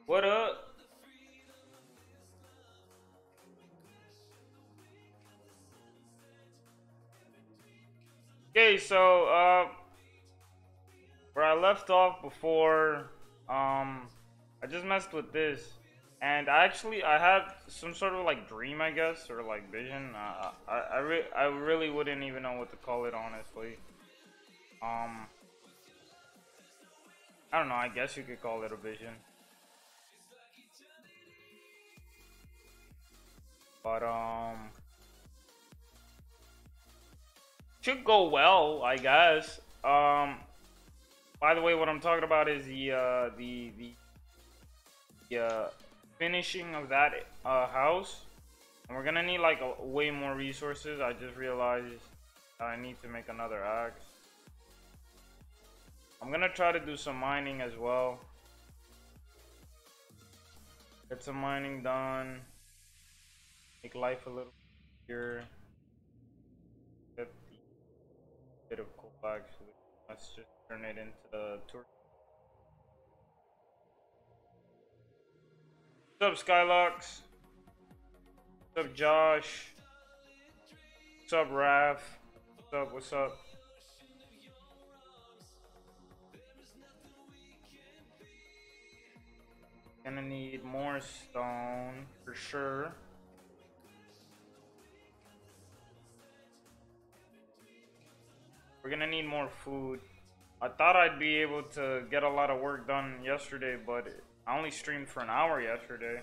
What up? Okay, so where I left off before, I just messed with this, and I had some sort of like dream, I guess, or like vision. I really wouldn't even know what to call it, honestly. Um, I don't know. I guess you could call it a vision, but should go well, I guess. By the way, what I'm talking about is the finishing of that house, and we're gonna need like way more resources. I just realized I need to make another axe. I'm gonna try to do some mining as well. Get some mining done. Make life a little easier. Get the bit of coal actually. Let's just turn it into the tour. What's up, Skylocks? What's up, Josh? What's up, Raph? What's up? What's up? Gonna need more stone for sure. We're gonna need more food. I thought I'd be able to get a lot of work done yesterday, but I only streamed for an hour yesterday.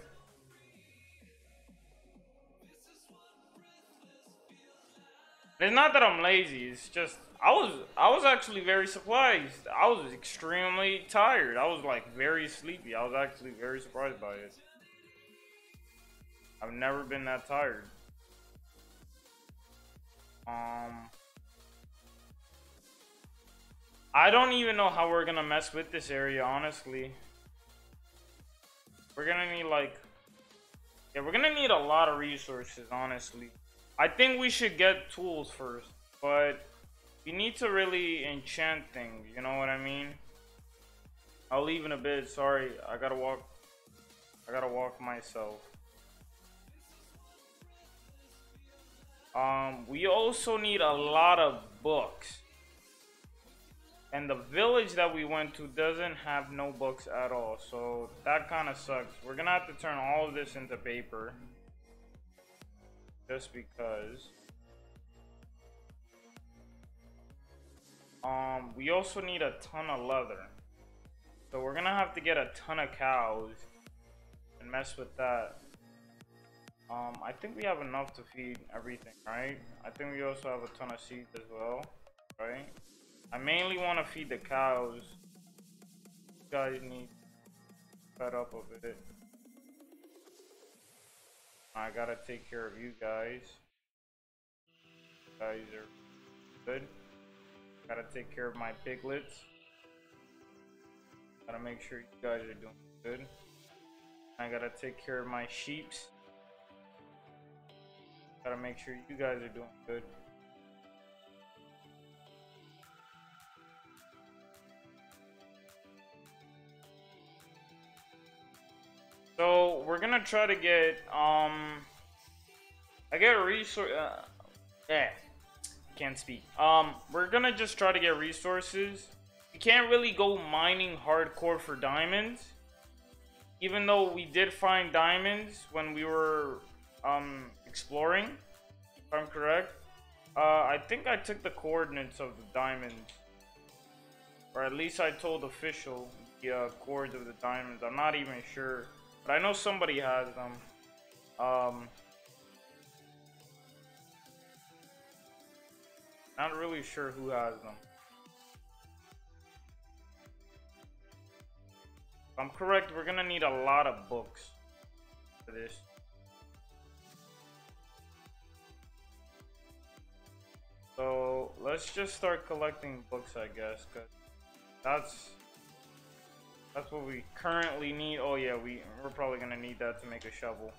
It's not that I'm lazy, it's just I was actually very surprised. I was extremely tired. I was like very sleepy. I was actually very surprised by it. I've never been that tired. I don't even know how we're gonna mess with this area, honestly. We're gonna need like, yeah, we're gonna need a lot of resources, honestly. I think we should get tools first, but we need to really enchant things, you know what I mean? I'll leave in a bit, sorry, I gotta walk myself. We also need a lot of books. And the village that we went to doesn't have no books at all, so that kind of sucks. We're gonna have to turn all of this into paper. Just because. We also need a ton of leather. So we're gonna have to get a ton of cows and mess with that. I think we have enough to feed everything, right? I think we also have a ton of seeds as well, right? I mainly want to feed the cows. You guys need to cut up a bit. I gotta take care of you guys. You guys are good. Gotta take care of my piglets. Gotta make sure you guys are doing good. I gotta take care of my sheeps. Gotta make sure you guys are doing good. So we're gonna try to get I get a resource. Can't speak. We're gonna just try to get resources. We can't really go mining hardcore for diamonds, even though we did find diamonds when we were exploring. If I'm correct, I think I took the coordinates of the diamonds, or at least I told official the coords of the diamonds. I'm not even sure. But I know somebody has them. Not really sure who has them. If I'm correct, we're gonna need a lot of books for this. So let's just start collecting books, I guess, cause that's what we currently need. Oh yeah, we're probably gonna need that to make a shovel.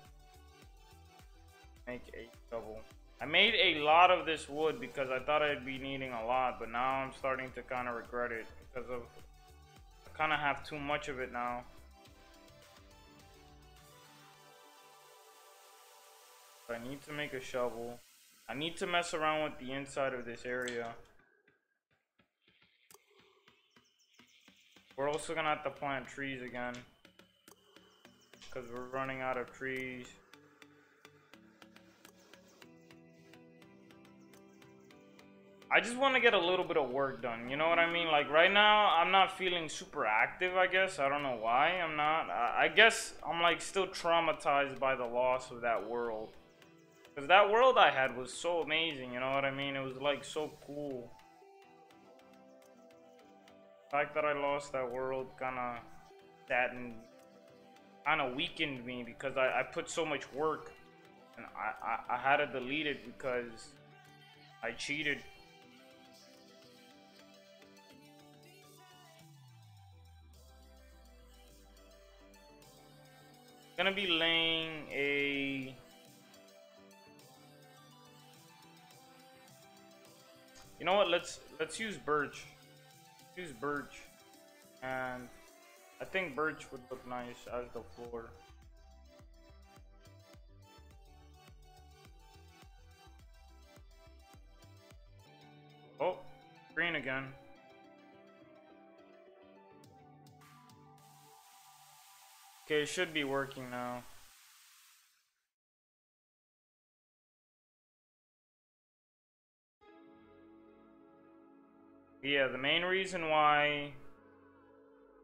Make a shovel. I made a lot of this wood because I thought I'd be needing a lot, but now I'm starting to kind of regret it because of I kind of have too much of it now. I need to make a shovel. I need to mess around with the inside of this area. We're also gonna have to plant trees again because we're running out of trees. I just want to get a little bit of work done, you know what I mean? Like right now, I'm not feeling super active, I guess. I don't know why I'm not. I guess I'm like still traumatized by the loss of that world. Because that world I had was so amazing, you know what I mean? It was like so cool. The fact that I lost that world kind of saddened, kind of weakened me because I put so much work. And I had to delete it because I cheated. Gonna be laying a you know what, let's use birch. Use birch, and I think birch would look nice as the floor. Oh, green again. Okay, it should be working now. Yeah, the main reason why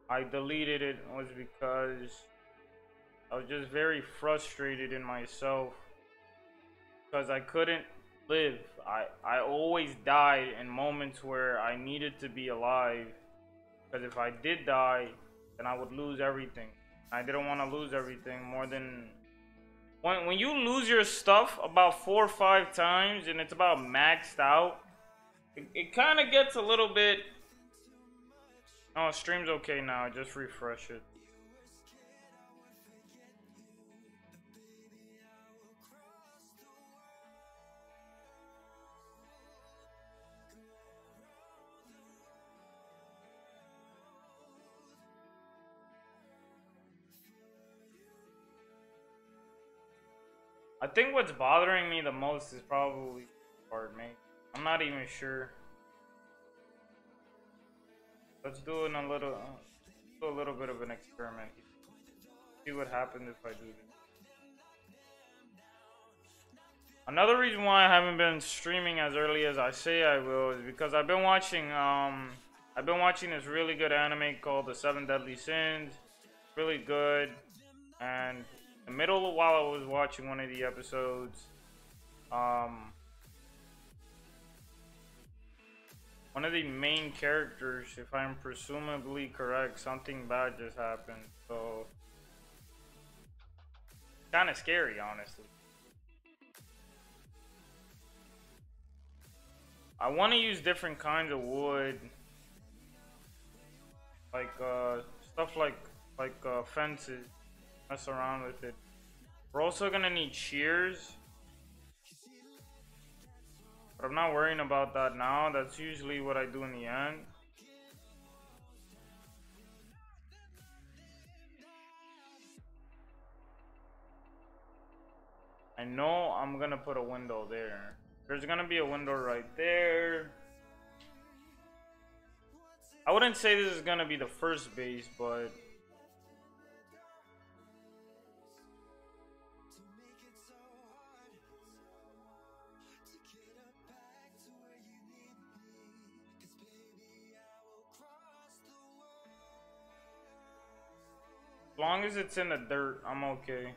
I deleted it was because I was just very frustrated in myself because I couldn't live. I always died in moments where I needed to be alive, because if I did die, then I would lose everything. I didn't want to lose everything more than when you lose your stuff about 4 or 5 times and it's about maxed out. It kind of gets a little bit. Oh, stream's okay now. Just refresh it. I think what's bothering me the most is probably part mate. I'm not even sure. Let's do a little bit of an experiment. See what happens if I do this. Another reason why I haven't been streaming as early as I say I will is because I've been watching this really good anime called The Seven Deadly Sins. Really good. And in the middle of while I was watching one of the episodes, one of the main characters, if I'm presumably correct, something bad just happened. So, kind of scary, honestly. I want to use different kinds of wood, like stuff like fences. Mess around with it. We're also gonna need shears, but I'm not worrying about that now. That's usually what I do in the end. I know I'm gonna put a window there. There's gonna be a window right there. I wouldn't say this is gonna be the first base, but as long as it's in the dirt, I'm okay.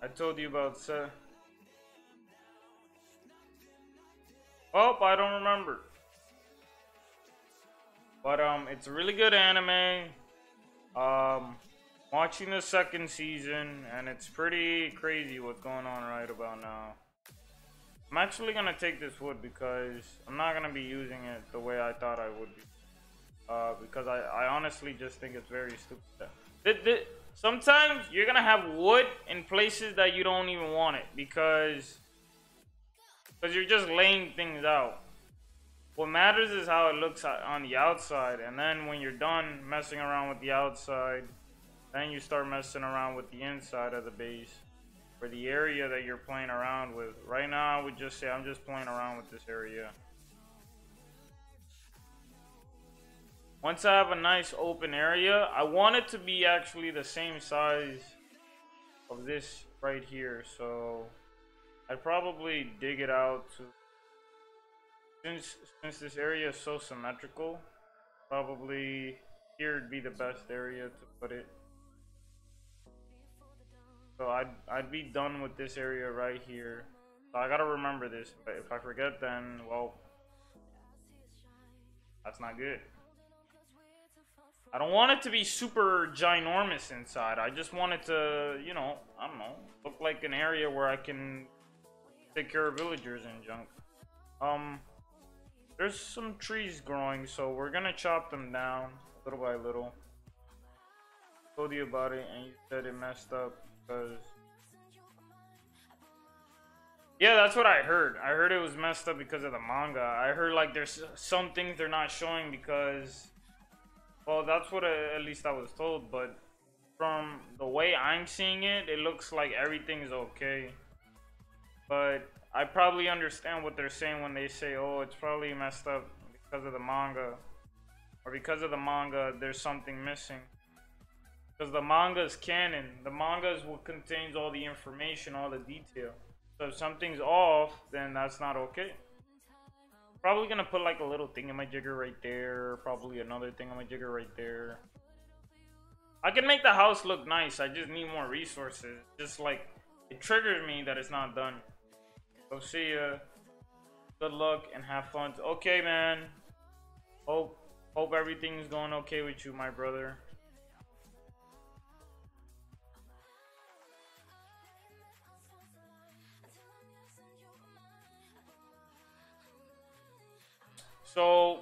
I told you about Oh, I don't remember. But it's a really good anime. One Watching the second season, and it's pretty crazy what's going on right about now. I'm actually gonna take this wood because I'm not gonna be using it the way I thought I would be. Because I honestly just think it's very stupid. Sometimes you're gonna have wood in places that you don't even want it because you're just laying things out. What matters is how it looks on the outside, and then when you're done messing around with the outside, then you start messing around with the inside of the base, or the area that you're playing around with. Right now, I would just say I'm just playing around with this area. Once I have a nice open area, I want it to be actually the same size of this right here, so I'd probably dig it out to... Since this area is so symmetrical, probably here would be the best area to put it. So I'd be done with this area right here. So I gotta remember this, but if I forget, then well, that's not good. I don't want it to be super ginormous inside. I just want it to, you know, I don't know, look like an area where I can take care of villagers and junk. There's some trees growing, so we're gonna chop them down little by little. I told you about it, and you said it messed up because... Yeah, that's what I heard. I heard it was messed up because of the manga. I heard like there's some things they're not showing because... Well, that's what at least I was told, but from the way I'm seeing it, it looks like everything's okay. But I probably understand what they're saying when they say, oh, it's probably messed up because of the manga. Or because of the manga, there's something missing. Because the manga is canon. The manga is what contains all the information, all the detail. So if something's off, then that's not okay. Probably gonna put like a little thingamajigger right there. Probably another thingamajigger right there. I can make the house look nice. I just need more resources. Just like, it triggers me that it's not done. So see ya. Good luck and have fun. Okay, man. Hope everything's going okay with you, my brother. So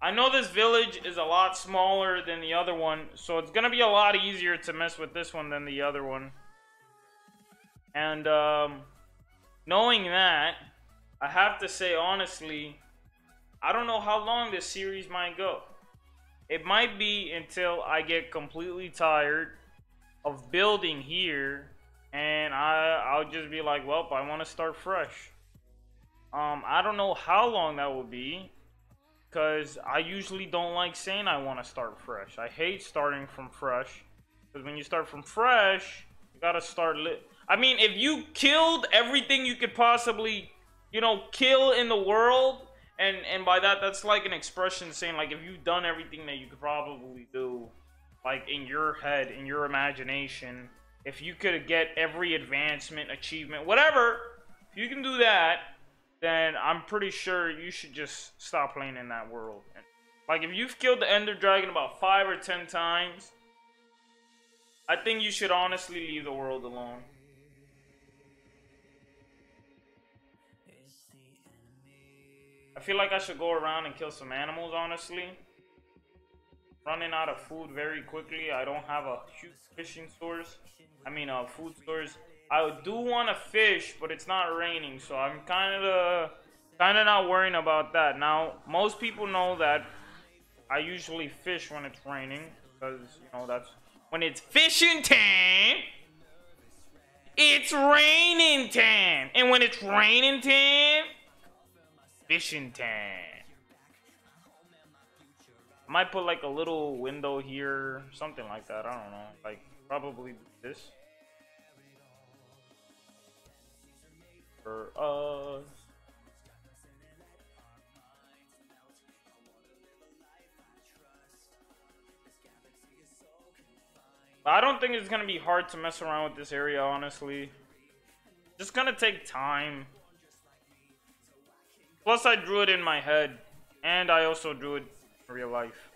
I know this village is a lot smaller than the other one, so it's gonna be a lot easier to mess with this one than the other one. And knowing that, I have to say honestly, I don't know how long this series might go. It might be until I get completely tired of building here, and I'll just be like, well, I want to start fresh. I don't know how long that will be, because I usually don't like saying I want to start fresh. I hate starting from fresh, because when you start from fresh, you gotta start I mean, if you killed everything you could possibly, you know, kill in the world, and by that, that's like an expression saying, like, if you've done everything that you could probably do, like, in your head, in your imagination, if you could get every advancement, achievement, whatever, if you can do that, then I'm pretty sure you should just stop playing in that world. Like, if you've killed the Ender Dragon about 5 or 10 times, I think you should honestly leave the world alone. I feel like I should go around and kill some animals, honestly. Running out of food very quickly. I don't have a huge fishing source. I mean, food source. I do want to fish, but it's not raining, so I'm kind of not worrying about that. Now, most people know that I usually fish when it's raining, because, you know, that's when it's fishing time. It's raining time, and when it's raining time, fishing time. I might put like a little window here, something like that. I don't know, like probably this. For us. I don't think it's gonna be hard to mess around with this area, honestly. Just gonna take time. Plus, I drew it in my head, and I also drew it in real life.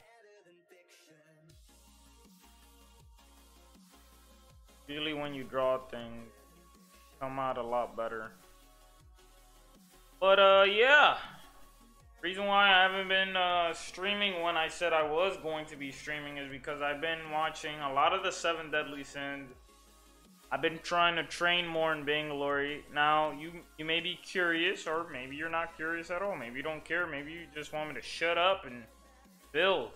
Usually when you draw things, come out a lot better. But yeah. Reason why I haven't been streaming when I said I was going to be streaming is because I've been watching a lot of the 7 Deadly Sins. I've been trying to train more in Bangalore. Now, you may be curious, or maybe you're not curious at all. Maybe you don't care. Maybe you just want me to shut up and build.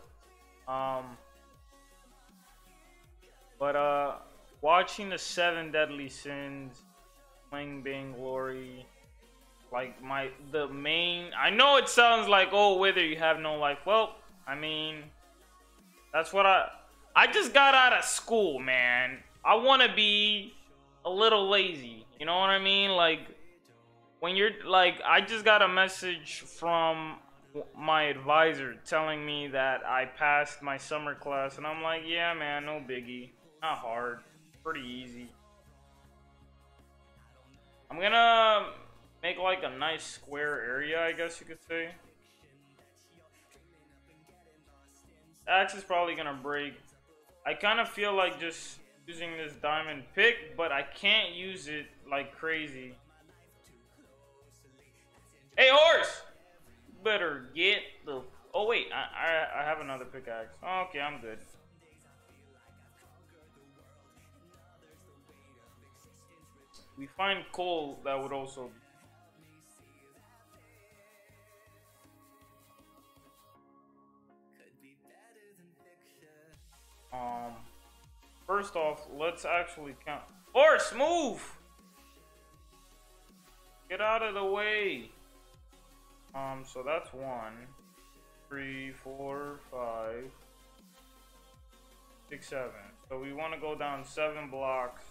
But watching the 7 Deadly Sins, playing Bangalore, like the main, I know it sounds like, oh, Wither, you have no life. Well, I mean, that's what I just got out of school, man. I want to be a little lazy, you know what I mean? Like, when you're like, I just got a message from my advisor telling me that I passed my summer class, and I'm like, yeah, man, no biggie, not hard, pretty easy. I'm gonna make like a nice square area, I guess you could say. Axe is probably gonna break. I kind of feel like just using this diamond pick, but I can't use it like crazy. Hey, horse! Better get the... Oh wait, I have another pickaxe. Oh, okay, I'm good. We find coal, that would also... First off, let's actually count. Horse, move! Get out of the way. So that's 1, 3, 4, 5, 6, 7. So we want to go down 7 blocks.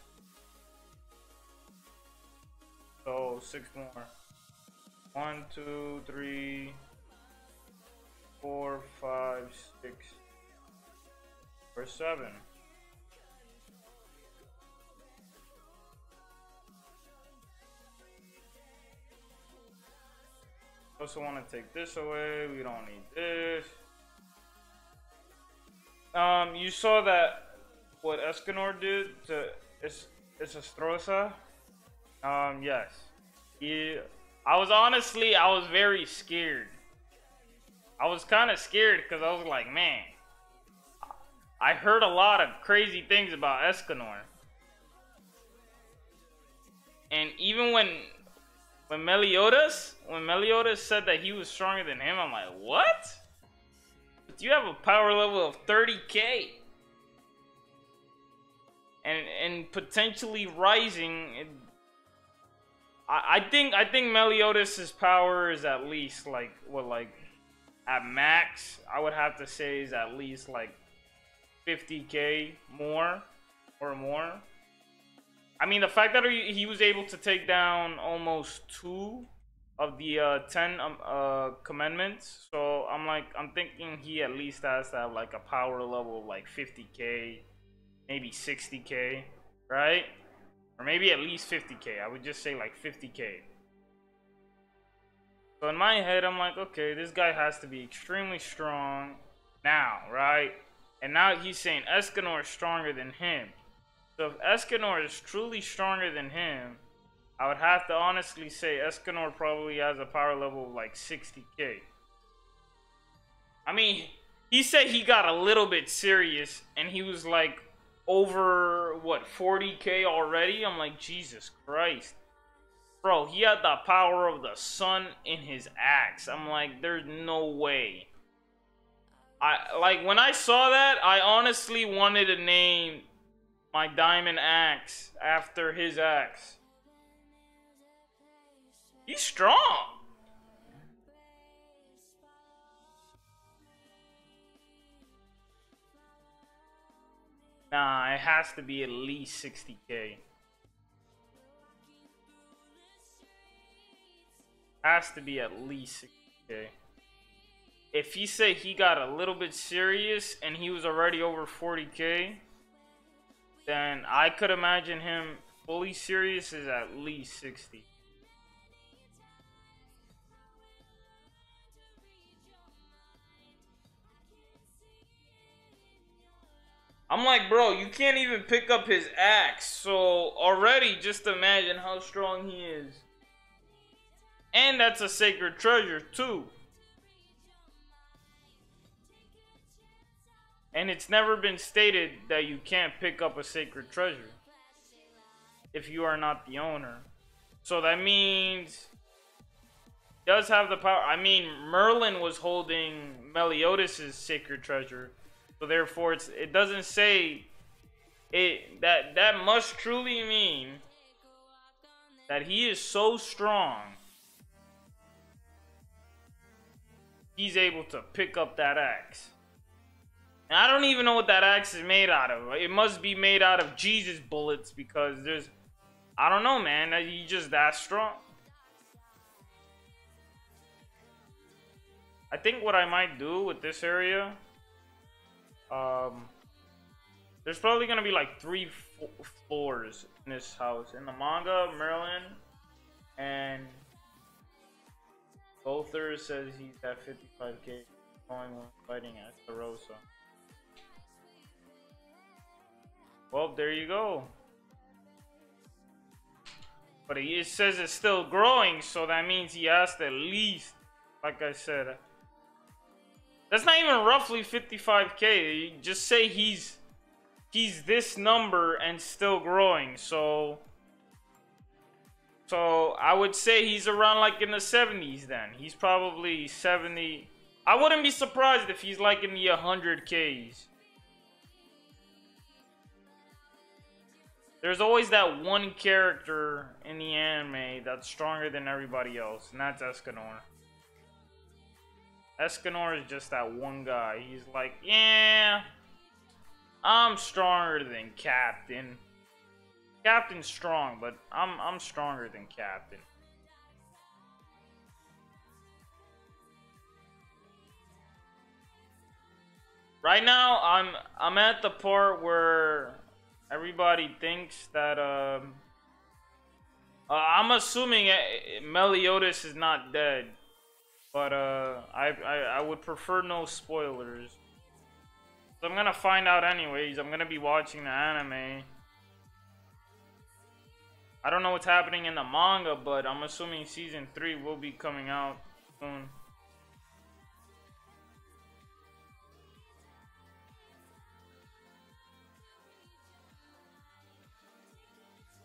So 6 more. 1, 2, 3, 4, 5, 6, or 7. Also want to take this away. We don't need this. You saw that what Escanor did to Isastrosa? Yes. I was very scared. I was kind of scared because I was like, man, I heard a lot of crazy things about Escanor. And even when Meliodas said that he was stronger than him, I'm like, what? But you have a power level of 30k. And potentially rising. I think Meliodas' power is at least like, what, like, at max, I would have to say is at least like 50k more or more. I mean, the fact that he was able to take down almost 2 of the 10 commandments, so I'm thinking he at least has to have like a power level of like 50k, maybe 60k, right? Or maybe at least 50k. I would just say like 50k. So in my head, I'm like, okay, this guy has to be extremely strong now, right? And now he's saying Escanor is stronger than him. So if Escanor is truly stronger than him, I would have to honestly say Escanor probably has a power level of like 60k. I mean, he said he got a little bit serious and he was like over, what, 40k already? I'm like, Jesus Christ. Bro, he had the power of the sun in his axe. I'm like, there's no way. When I saw that, I honestly wanted to name my diamond axe after his axe. He's strong. Nah, it has to be at least 60k. Has to be at least 60k. If he said he got a little bit serious and he was already over 40k, then I could imagine him fully serious is at least 60. I'm like, bro, you can't even pick up his axe. So already, just imagine how strong he is. And that's a sacred treasure too. And it's never been stated that you can't pick up a sacred treasure if you are not the owner. So that means he does have the power. I mean, Merlin was holding Meliodas' sacred treasure. So therefore it doesn't say it that must truly mean that he is so strong he's able to pick up that axe. And I don't even know what that axe is made out of. It must be made out of Jesus bullets because there's, I don't know, man. He's just that strong. I think what I might do with this area, there's probably gonna be like 3 floors in this house. In the manga, Merlin and Gother says he's at 55k going when fighting Esterosa. Well, there you go. But it says it's still growing, so that means he has to at least, like I said, that's not even roughly 55k. You just say he's this number and still growing. So I would say he's around like in the 70s then. He's probably 70. I wouldn't be surprised if he's like in the 100Ks. There's always that one character in the anime that's stronger than everybody else, and that's Escanor. Escanor is just that one guy. He's like, yeah, I'm stronger than Captain. Captain's strong, but I'm stronger than Captain. Right now, I'm at the part where everybody thinks that I'm assuming Meliodas is not dead, but I would prefer no spoilers. So I'm gonna find out anyways. I'm gonna be watching the anime. I don't know what's happening in the manga, but I'm assuming season 3 will be coming out soon.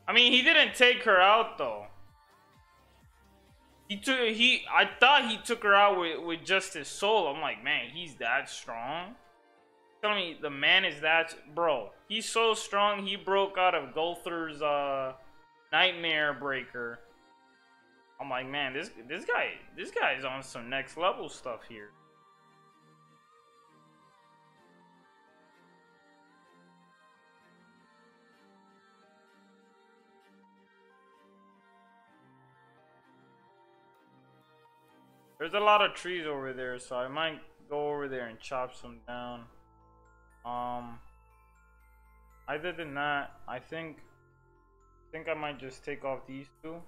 I mean, he didn't take her out though. I thought he took her out with just his soul. I'm like, man, he's that strong? Tell me the man is that, bro. He's so strong. He broke out of Gother's Nightmare Breaker. I'm like, man, this guy is on some next level stuff here. There's a lot of trees over there, so I might go over there and chop some down. Other than that, I think I might just take off these two.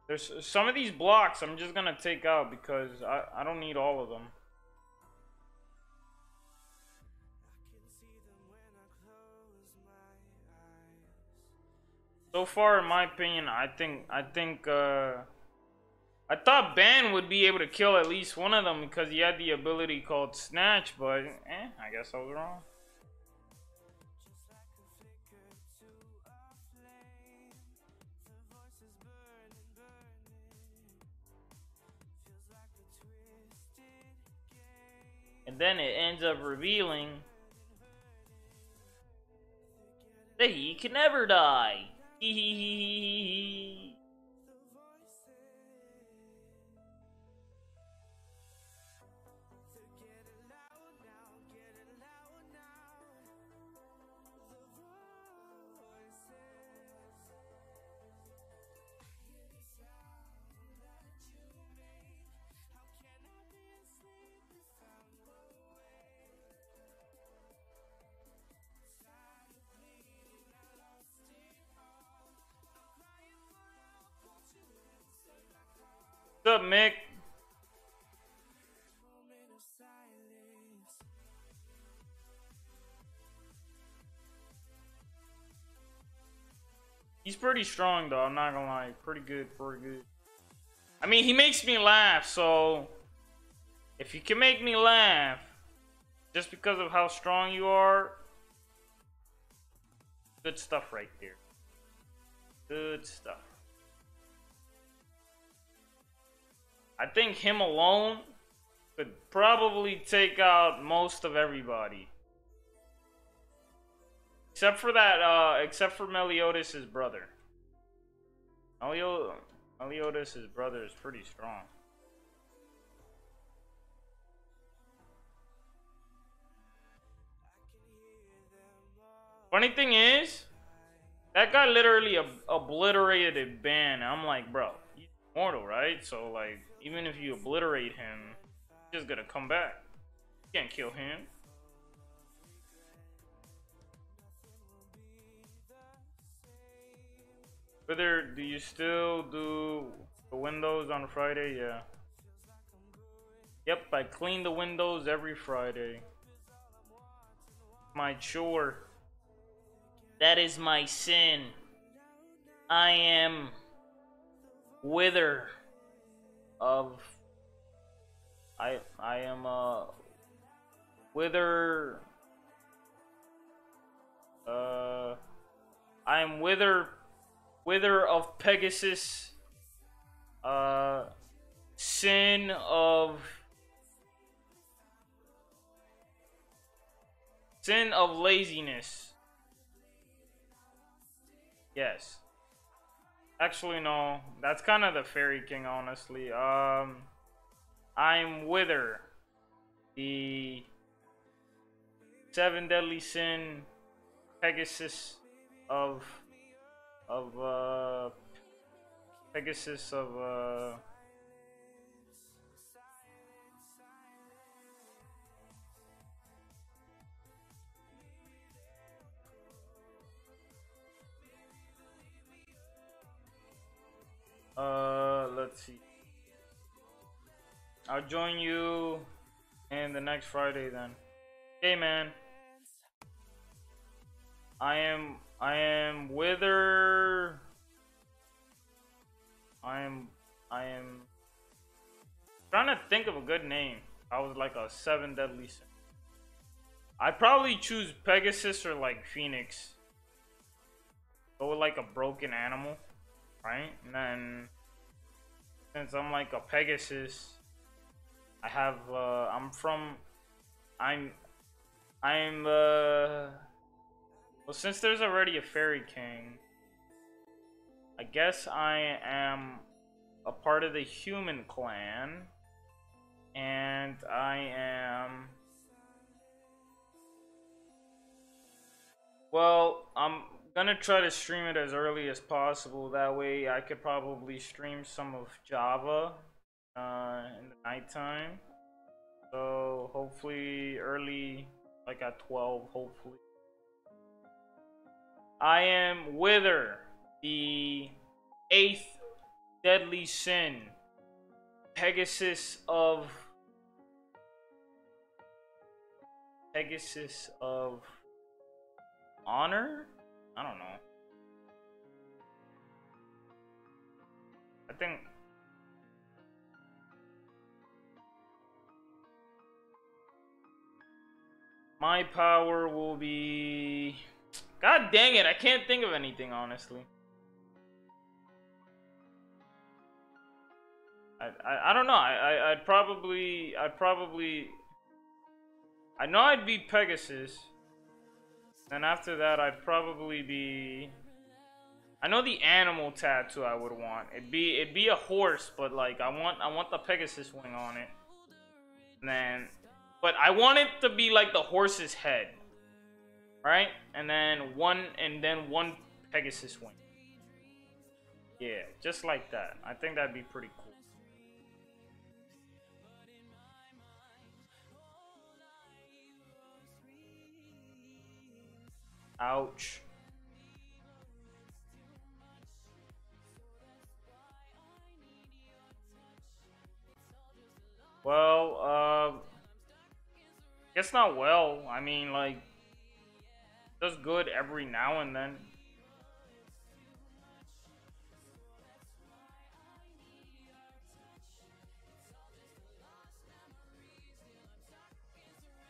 There's some of these blocks I'm just gonna take out because I don't need all of them. So far, in my opinion, I thought Ban would be able to kill at least one of them because he had the ability called Snatch, but I guess I was wrong. And then it ends up revealing that he can never die. What's up, Mick? He's pretty strong though, I'm not gonna lie. Pretty good, pretty good. I mean, he makes me laugh, so if you can make me laugh just because of how strong you are, good stuff right there. Good stuff. I think him alone could probably take out most of everybody. Except for that, except for Meliodas' brother. Meliodas' brother is pretty strong. Funny thing is, that guy literally obliterated Ban. I'm like, bro, he's immortal, right? So, like, even if you obliterate him, he's just gonna come back. You can't kill him. Whether do you still do the windows on Friday? Yeah. Yep, I clean the windows every Friday. My chore. That is my sin. I am wither of I am a wither I am wither of Pegasus, sin of laziness. Yes. Actually, no. That's kind of the Fairy King, honestly. I'm Wither, the 7 deadly sin, Pegasus of Pegasus of let's see. I'll join you in the next Friday then. Hey man. I am Wither. I am trying to think of a good name. I was like a 7 deadly sin. I'd probably choose Pegasus or like Phoenix. Go with like a broken animal, right? And then since I'm like a Pegasus, I have well, since there's already a Fairy King, I guess I am a part of the human clan, and I am, well, I'm gonna try to stream it as early as possible. That way I could probably stream some of Java in the nighttime. So hopefully early, like at 12, hopefully. I am Wither, the 8th deadly sin, Pegasus of honor? I don't know. I think my power will be, god dang it, I can't think of anything, honestly. I don't know. I'd probably I know I'd be Pegasus. Then after that I'd probably be, I know the animal tattoo I would want. It'd be a horse, but like I want the Pegasus wing on it. And then, but I want it to be like the horse's head. Right? And then one Pegasus wing. Yeah, just like that. I think that'd be pretty cool. Ouch. Well, guess not well. I mean, like, does good every now and then.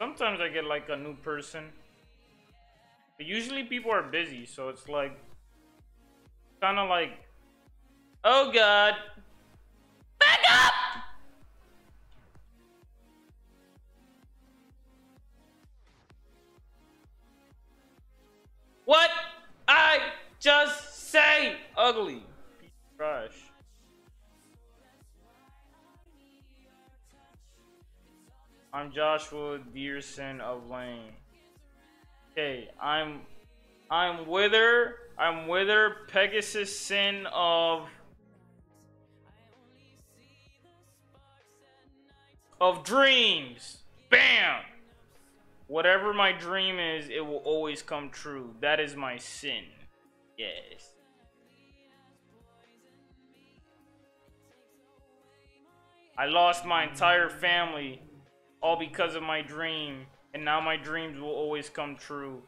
Sometimes I get like a new person. But usually people are busy, so it's like kind of like, oh god, back up. What I just say, ugly piece of trash. I'm Joshua Dearson of Lane. Okay, I'm Wither. I'm Wither, Pegasus Sin of dreams. Bam! Whatever my dream is, it will always come true. That is my sin. Yes. I lost my entire family all because of my dream, and now my dreams will always come true.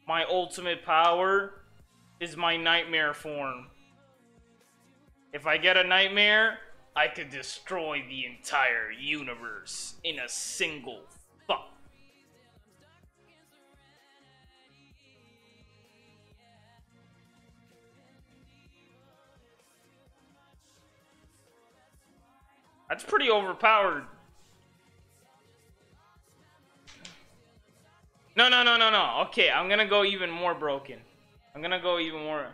My ultimate power is my nightmare form. If I get a nightmare, I could destroy the entire universe in a single thought. That's pretty overpowered. No. Okay, I'm gonna go even more broken. I'm gonna go even more.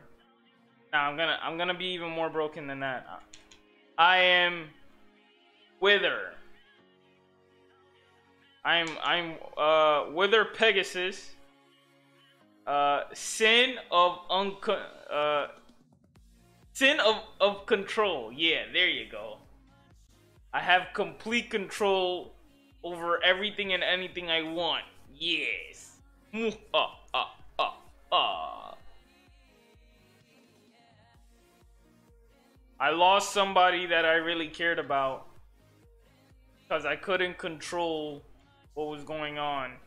Nah, I'm gonna be even more broken than that. I am Wither. I'm Wither Pegasus. Sin of sin of control. Yeah, there you go. I have complete control over everything and anything I want. Yes. I lost somebody that I really cared about because I couldn't control what was going on.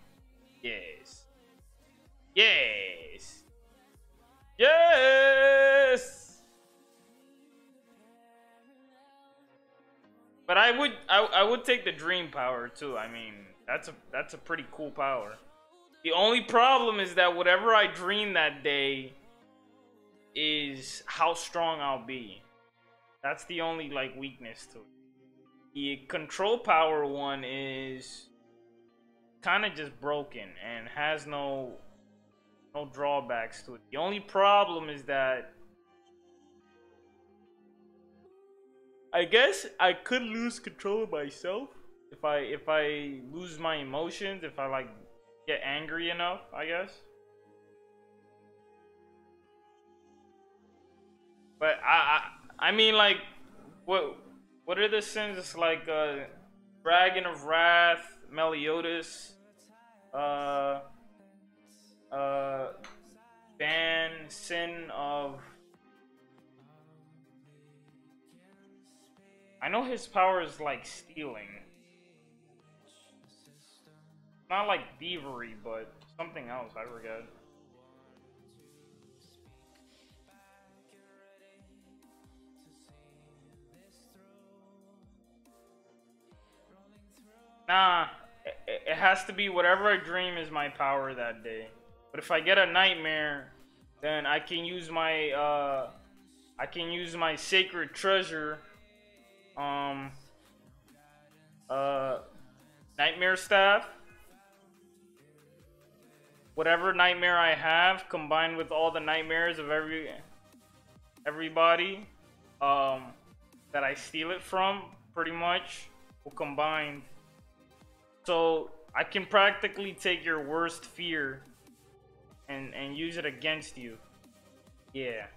Yes. Yes. Yes. But I would take the dream power too. I mean, that's a pretty cool power. The only problem is that whatever I dream that day is how strong I'll be. That's the only like weakness to it. The control power one is kind of just broken and has no drawbacks to it. The only problem is that I guess I could lose control of myself if I lose my emotions, if I like get angry enough, I guess. But I mean, like, what are the sins? It's like Dragon of Wrath, Meliodas, Ban, Sin of. I know his power is like stealing. Not like thievery, but something else, I forget. Nah, it has to be whatever I dream is my power that day. But if I get a nightmare, then I can use my sacred treasure, nightmare staff. Whatever nightmare I have, combined with all the nightmares of everybody, that I steal it from, pretty much, will combine. So I can practically take your worst fear and use it against you. Yeah.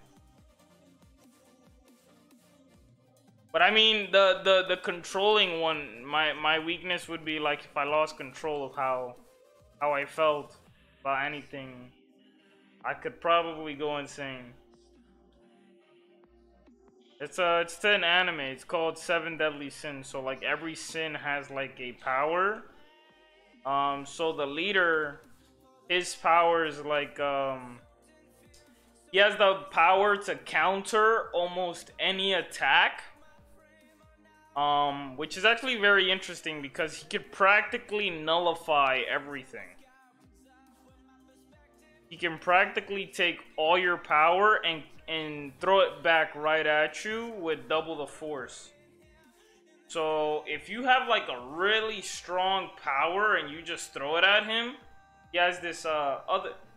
But I mean, the controlling one, my weakness would be like if I lost control of how I felt about anything, I could probably go insane. It's an anime. It's called Seven Deadly Sins. So like every sin has like a power. So the leader, his power is like he has the power to counter almost any attack. Which is actually very interesting because he could practically nullify everything. He can practically take all your power and throw it back right at you with double the force. So if you have like a really strong power and you just throw it at him, he has this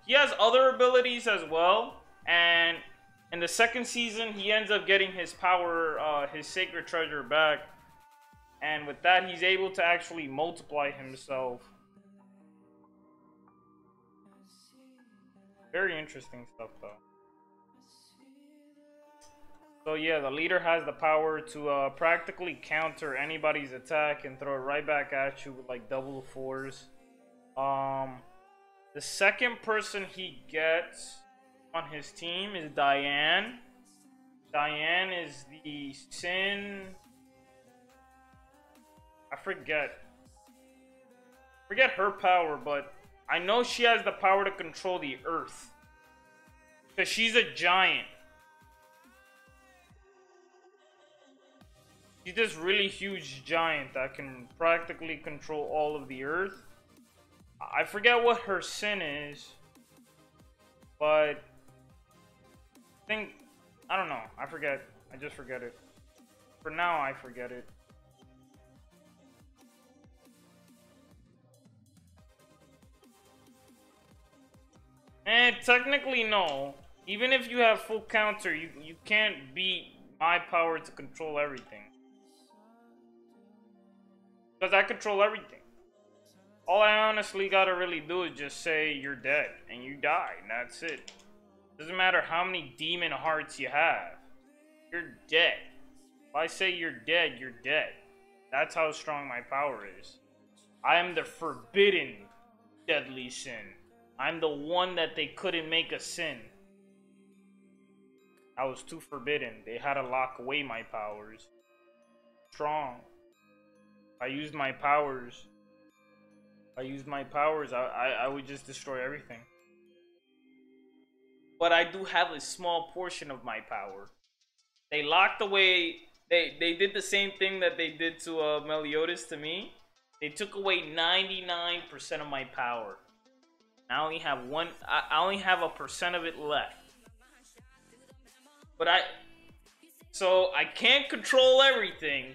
he has other abilities as well. And in the second season, he ends up getting his power, his sacred treasure back. And with that, he's able to actually multiply himself. Very interesting stuff, though. So yeah, the leader has the power to practically counter anybody's attack and throw it right back at you with like double the force. The second person he gets on his team is Diane. Diane is the Sin. I forget her power, but I know she has the power to control the earth. Because she's a giant. She's this really huge giant that can practically control all of the earth. I forget what her sin is. But I don't know. I forget. I just forget it. For now, I forget it. And technically, no. Even if you have full counter, you can't beat my power to control everything. Because I control everything. All I honestly gotta really do is just say you're dead. And you die. And that's it. Doesn't matter how many demon hearts you have. You're dead. If I say you're dead, you're dead. That's how strong my power is. I am the forbidden deadly sin. I'm the one that they couldn't make a sin. I was too forbidden. They had to lock away my powers. Strong. I used my powers. I would just destroy everything. But I do have a small portion of my power. They locked away. They did the same thing that they did to Meliodas to me. They took away 99% of my power. I only have I only have 1% of it left. But so I can't control everything.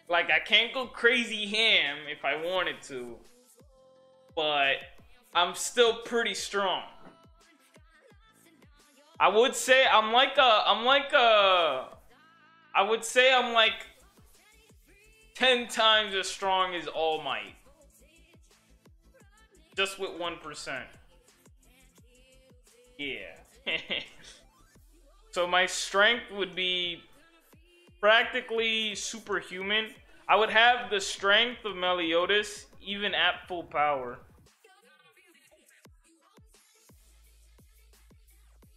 Like, I can't go crazy ham if I wanted to. But I'm still pretty strong. I would say I'm like 10 times as strong as All Might. Just with 1%. Yeah. So my strength would be practically superhuman. I would have the strength of Meliodas even at full power.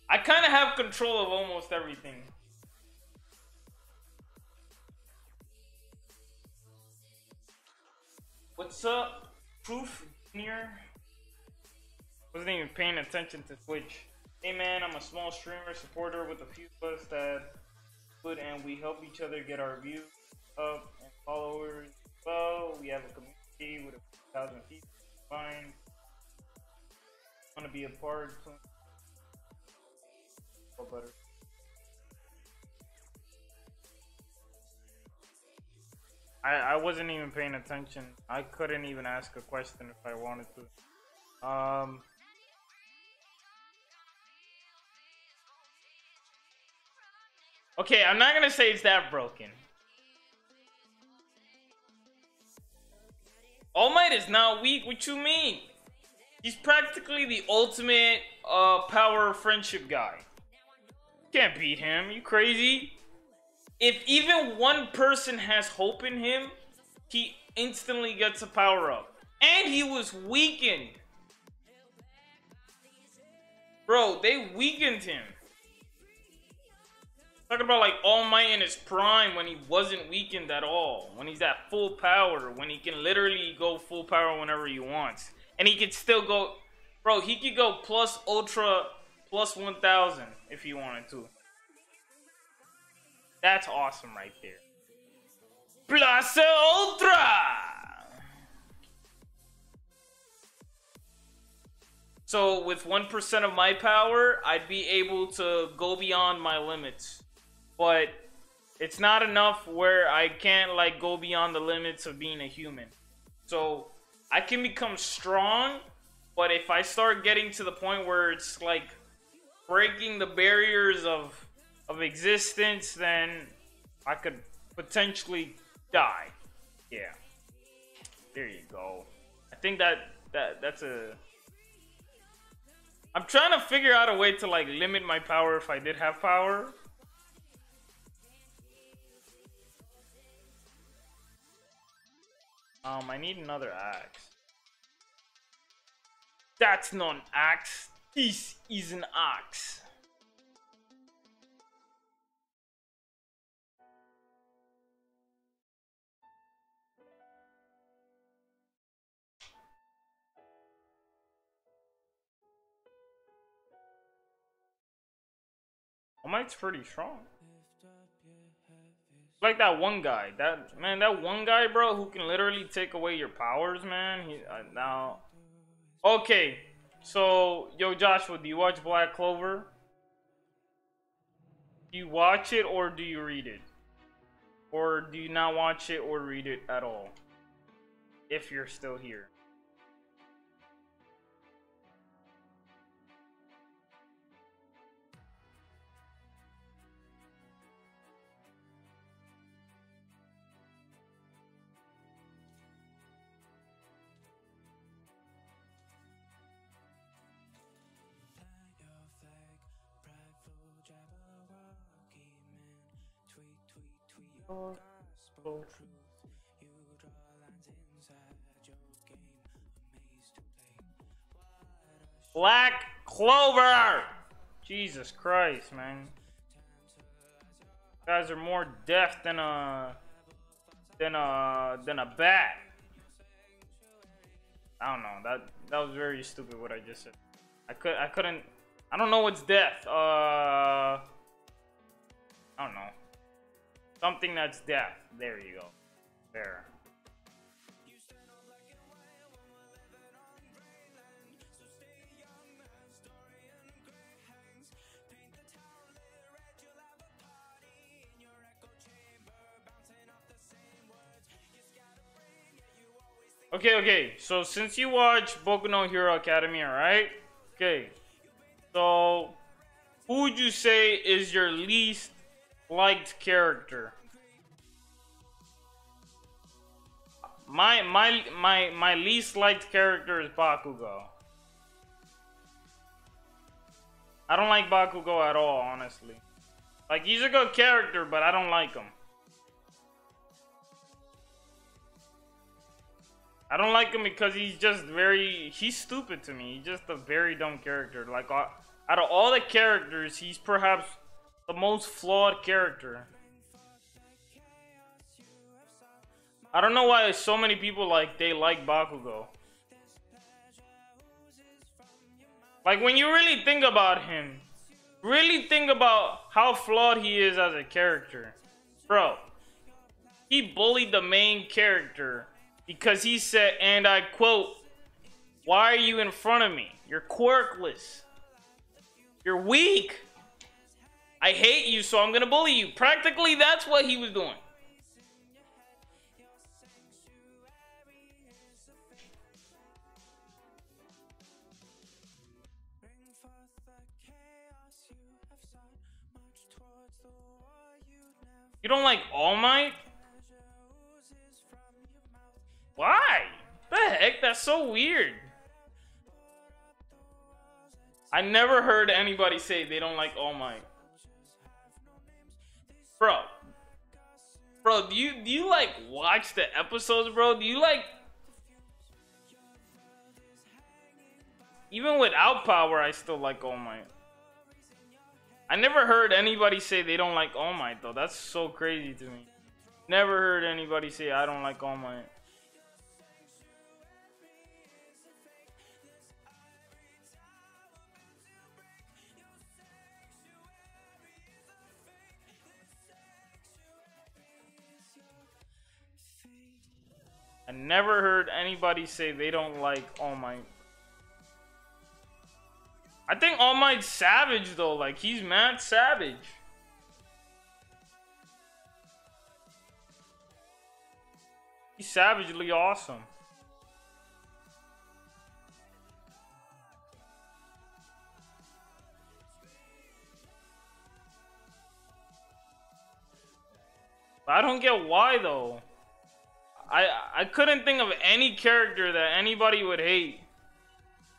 I kind of have control of almost everything. What's up, Proof Junior? Wasn't even paying attention to Twitch. Hey man, I'm a small streamer supporter with a few of us that good, and we help each other get our views up and followers. Well, we have a community with 1,000 people. Fine. Want to be a part? Oh, better. I wasn't even paying attention. I couldn't even ask a question if I wanted to. Okay, I'm not gonna say it's that broken. All Might is not weak. What you mean? He's practically the ultimate power friendship guy. Can't beat him. You crazy? If even one person has hope in him, he instantly gets a power up. And he was weakened. Bro, they weakened him. Talking about like All Might in his prime when he wasn't weakened at all. When he's at full power. When he can literally go full power whenever he wants. And he could still go... Bro, he could go plus ultra plus 1,000 if he wanted to. That's awesome right there. Plaza Ultra! So with 1% of my power, I'd be able to go beyond my limits. But it's not enough where I can't like go beyond the limits of being a human. So I can become strong, but if I start getting to the point where it's like breaking the barriers of existence, then I could potentially die. Yeah. There you go. I think that's a... I'm trying to figure out a way to like limit my power if I did have power. I need another axe. That's not an axe. This is an axe. Mike's pretty strong. Like that one guy. That one guy, bro, who can literally take away your powers, man. Now, okay. So, yo, Joshua, do you watch Black Clover? Do you watch it or do you read it? Or do you not watch it or read it at all? If you're still here. Black Clover! Jesus Christ, man. You guys are more deaf than a bat. I don't know. That was very stupid what I just said. I couldn't. I don't know what's death. I don't know. Something that's death. There you go. There. Okay. So since you watch Boku no Hero Academia, right? Okay. So who would you say is your least liked character? My least liked character is Bakugo. I don't like Bakugo at all, honestly. Like, he's a good character, but I don't like him. I don't like him because he's just he's stupid to me. He's just a very dumb character. Like, out of all the characters, he's perhaps the most flawed character. I don't know why so many people like Bakugo. Like, when you really think about him, really think about how flawed he is as a character. Bro, he bullied the main character because he said, and I quote, "Why are you in front of me? You're quirkless. You're weak. I hate you, so I'm gonna bully you." Practically, that's what he was doing. You don't like All Might? Why? The heck? That's so weird. I never heard anybody say they don't like All Might. Bro, do you like watch the episodes, bro? Do you like... Even without power, I still like All Might. I never heard anybody say they don't like All Might, though. That's so crazy to me. Never heard anybody say I don't like All Might. I never heard anybody say they don't like All Might. I think All Might's savage though, like he's mad savage. He's savagely awesome. I don't get why though. I couldn't think of any character that anybody would hate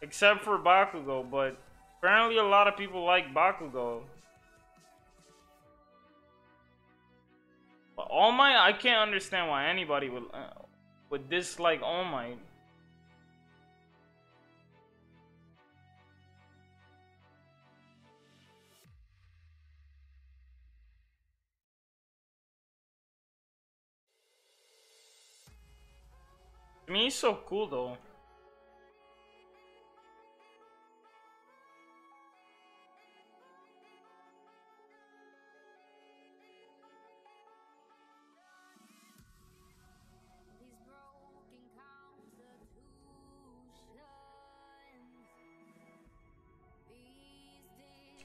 except for Bakugo, but apparently a lot of people like Bakugo. But All Might, I can't understand why anybody would dislike All Might. I mean, he's so cool though.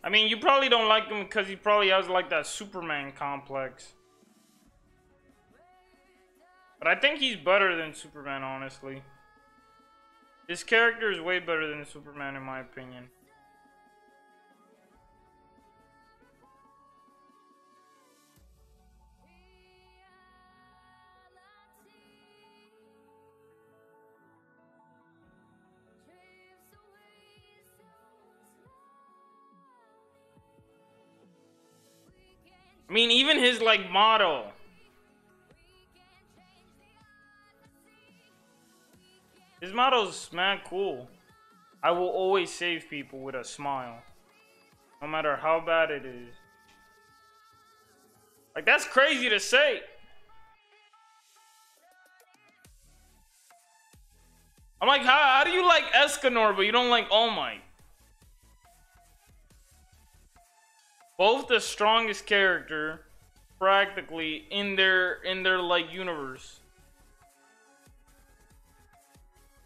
I mean, you probably don't like him because he probably has like that Superman complex. But I think he's better than Superman, honestly. His character is way better than Superman, in my opinion. I mean, even his like motto. His motto's mad cool. I will always save people with a smile. No matter how bad it is. Like, that's crazy to say. I'm like, how do you like Escanor, but you don't like All Might? Both the strongest character, practically, in their like universe.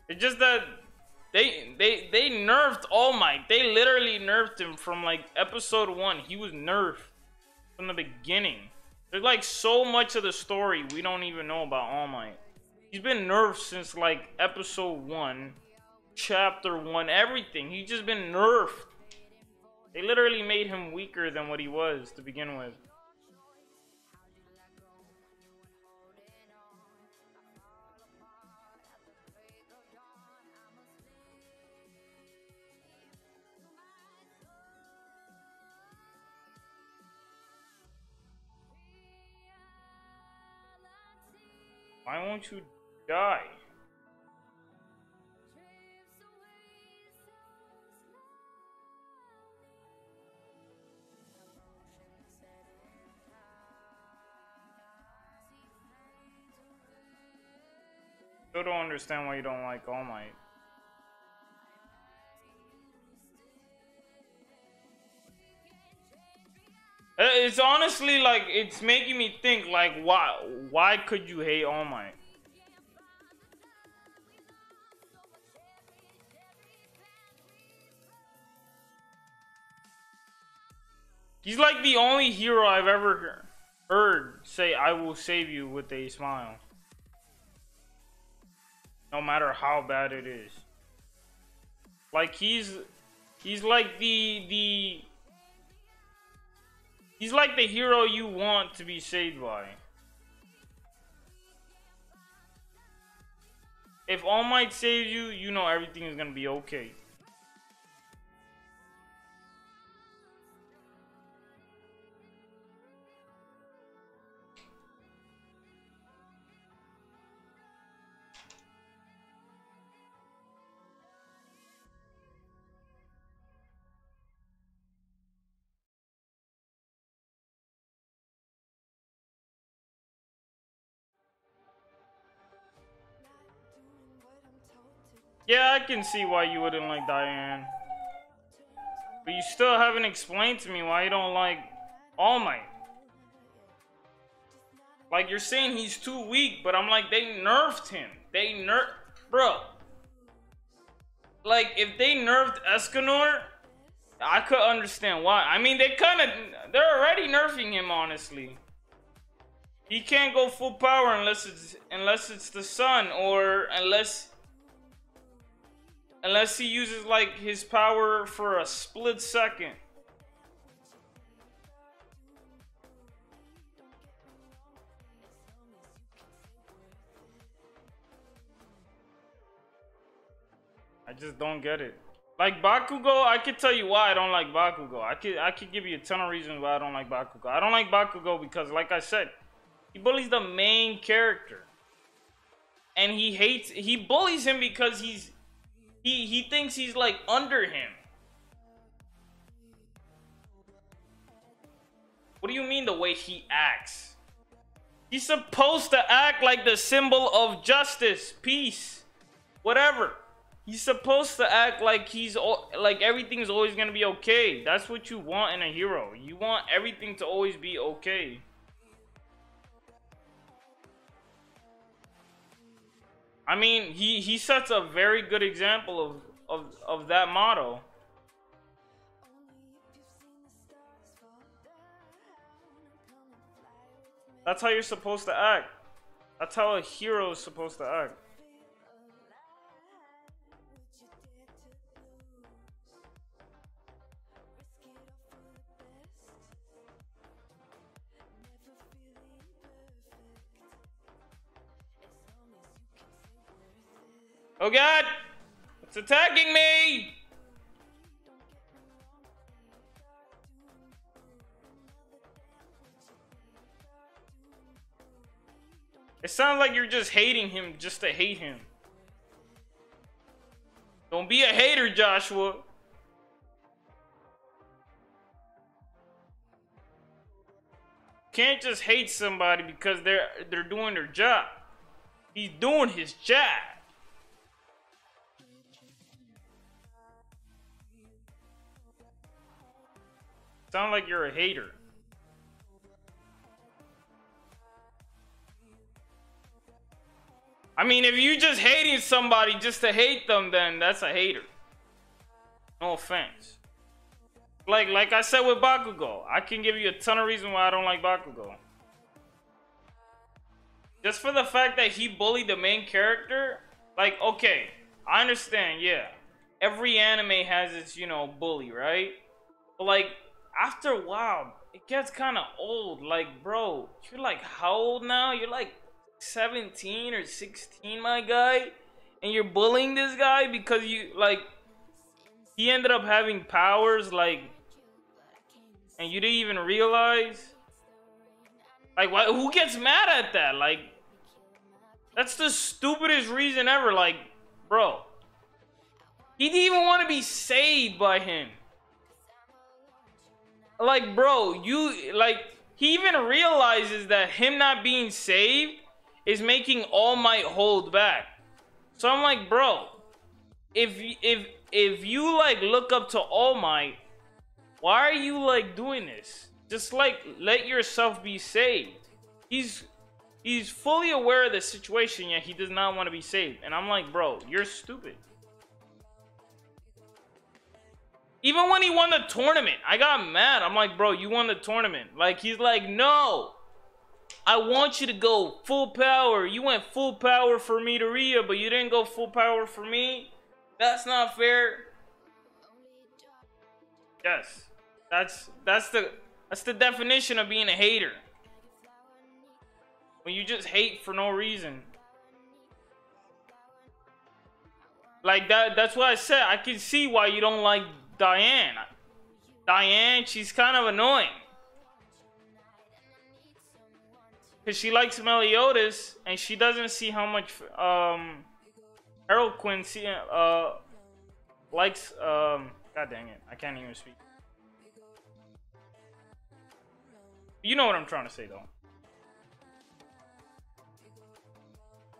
It's just that they nerfed All Might. They literally nerfed him from like episode 1. He was nerfed from the beginning. There's like so much of the story we don't even know about All Might. He's been nerfed since like episode 1, chapter 1, everything. He's just been nerfed. They literally made him weaker than what he was to begin with. Why won't you die? Still don't understand why you don't like All Might. It's honestly like, it's making me think like, why could you hate All Might? He's like the only hero I've ever heard say, I will save you with a smile. No matter how bad it is. Like he's like he's like the hero you want to be saved by. If All Might saves you, you know everything is gonna be okay. Yeah, I can see why you wouldn't like Diane. But you still haven't explained to me why you don't like All Might. Like, you're saying he's too weak, but I'm like, they nerfed him. they nerf, bro. Like, if they nerfed Escanor, I could understand why. I mean, they're already nerfing him, honestly. He can't go full power unless it's the sun, or unless he uses like his power for a split second. I just don't get it. Like Bakugo, I could tell you why I don't like Bakugo. I could give you a ton of reasons why I don't like Bakugo. I don't like Bakugo because, like I said, he bullies the main character. And he bullies him because he thinks he's like under him. What do you mean the way he acts? He's supposed to act like the symbol of justice, peace, whatever. He's supposed to act like like everything's always gonna be okay. That's what you want in a hero. You want everything to always be okay. I mean, he sets a very good example of that motto. That's how you're supposed to act. That's how a hero is supposed to act. Oh God! It's attacking me! It sounds like you're just hating him just to hate him. Don't be a hater, Joshua. Can't just hate somebody because they're doing their job. He's doing his job. Sound like you're a hater. I mean, if you just hating somebody just to hate them, then that's a hater. No offense. Like I said with Bakugo, I can give you a ton of reasons why I don't like Bakugo. Just for the fact that he bullied the main character, like, okay, I understand, yeah. Every anime has its, you know, bully, right? But like, after a while, it gets kind of old. Like, bro, you're like, how old now? You're like 17 or 16, my guy, and you're bullying this guy because you, like, he ended up having powers, like, and you didn't even realize. Like, why, who gets mad at that? Like, that's the stupidest reason ever. Like, bro, he didn't even want to be saved by him. Like, bro, he even realizes that him not being saved is making All Might hold back. So I'm like, bro, if you like look up to All Might, why are you like doing this? Just like let yourself be saved. He's fully aware of the situation, yet he does not want to be saved. And I'm like, bro, you're stupid. Even when he won the tournament, I got mad. I'm like, bro, you won the tournament. Like, he's like, no, I want you to go full power. You went full power for Midoriya, but you didn't go full power for me. That's not fair. Yes, that's the definition of being a hater. When you just hate for no reason. Like that's why I said I can see why you don't like Diane. Diane, she's kind of annoying. Because she likes Meliodas, and she doesn't see how much Harold Quinn likes, god dang it, I can't even speak. You know what I'm trying to say, though.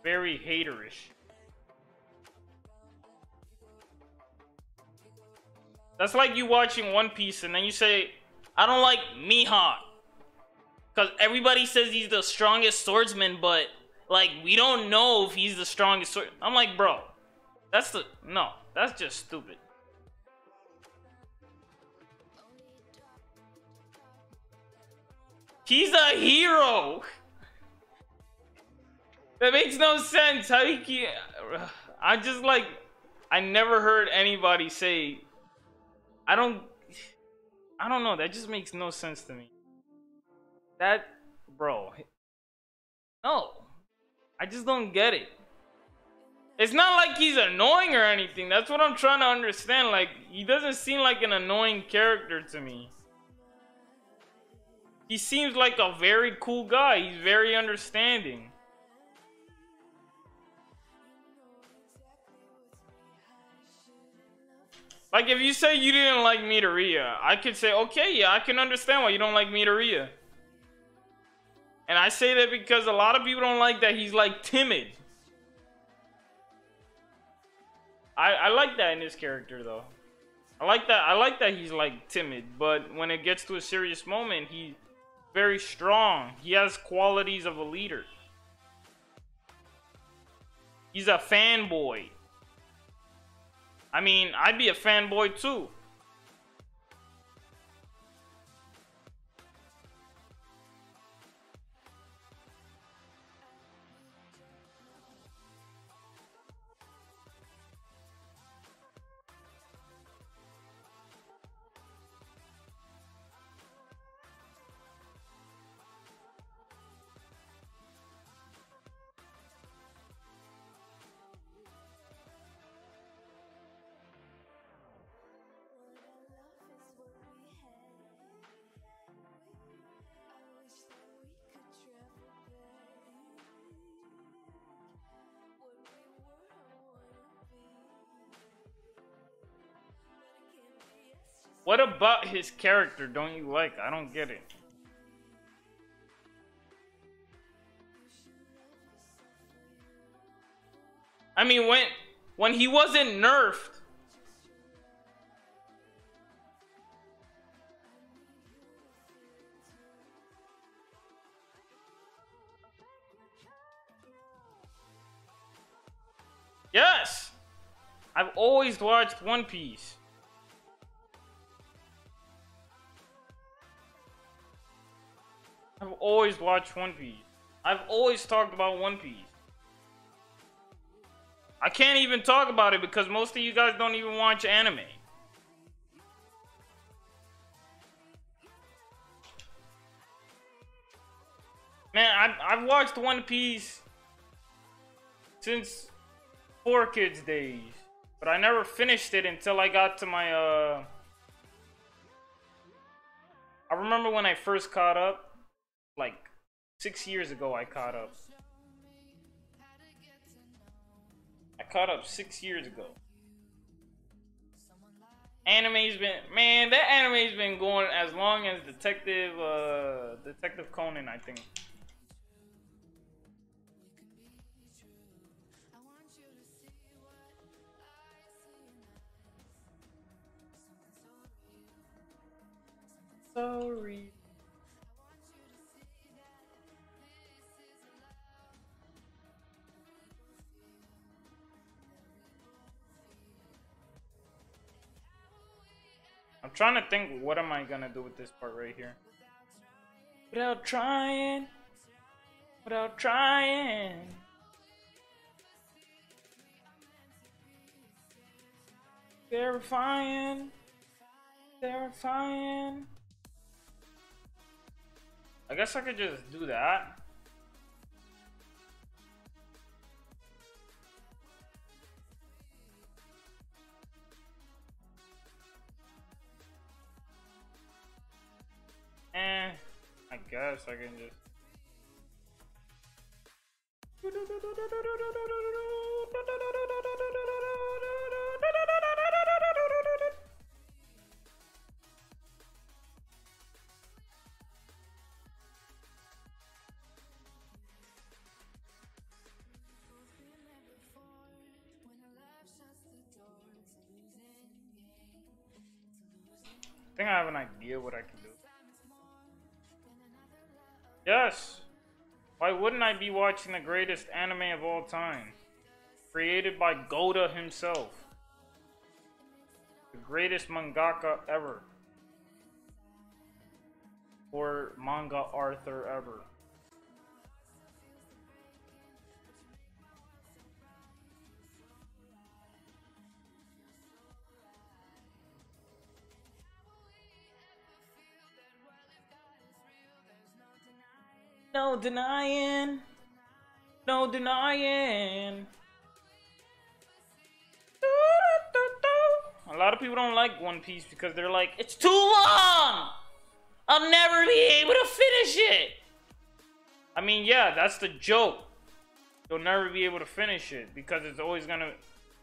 Very haterish. That's like you watching One Piece and then you say, I don't like Mihawk. Because everybody says he's the strongest swordsman, but Like, we don't know if he's the strongest sword. I'm like, bro, no, that's just stupid. He's a hero. That makes no sense. How he can... I never heard anybody say... I don't know. That just makes no sense to me. That... Bro. No. I just don't get it. It's not like he's annoying or anything. That's what I'm trying to understand. Like, he doesn't seem like an annoying character to me. He seems like a very cool guy. He's very understanding. Like, if you say you didn't like Midoriya, I could say, okay, yeah, I can understand why you don't like Midoriya. And I say that because a lot of people don't like that he's, like, timid. I like that in his character, though. I like that he's, like, timid. But when it gets to a serious moment, he's very strong. He has qualities of a leader. He's a fanboy. I mean, I'd be a fanboy too. What about his character don't you like? I don't get it. I mean, when he wasn't nerfed. Yes! I've always watched One Piece. I've always watched One Piece. I've always talked about One Piece. I can't even talk about it because most of you guys don't even watch anime. Man, I've watched One Piece since 4Kids days. But I never finished it until I got to my, I remember when I first caught up. Like 6 years ago I caught up. I caught up 6 years ago. Anime's been, man, that anime's been going as long as Detective Conan, I think. Sorry. I'm trying to think, what am I gonna do with this part right here? Without trying. Without trying. Verifying. Verifying. I guess I could just do that. I guess I can just... I think I have an idea what I can do. Yes! Why wouldn't I be watching the greatest anime of all time? Created by Goda himself. The greatest mangaka ever. Or manga author ever. No denying. No denying. A lot of people don't like One Piece because they're like, it's too long! I'll never be able to finish it! I mean, yeah, that's the joke. You'll never be able to finish it because it's always gonna...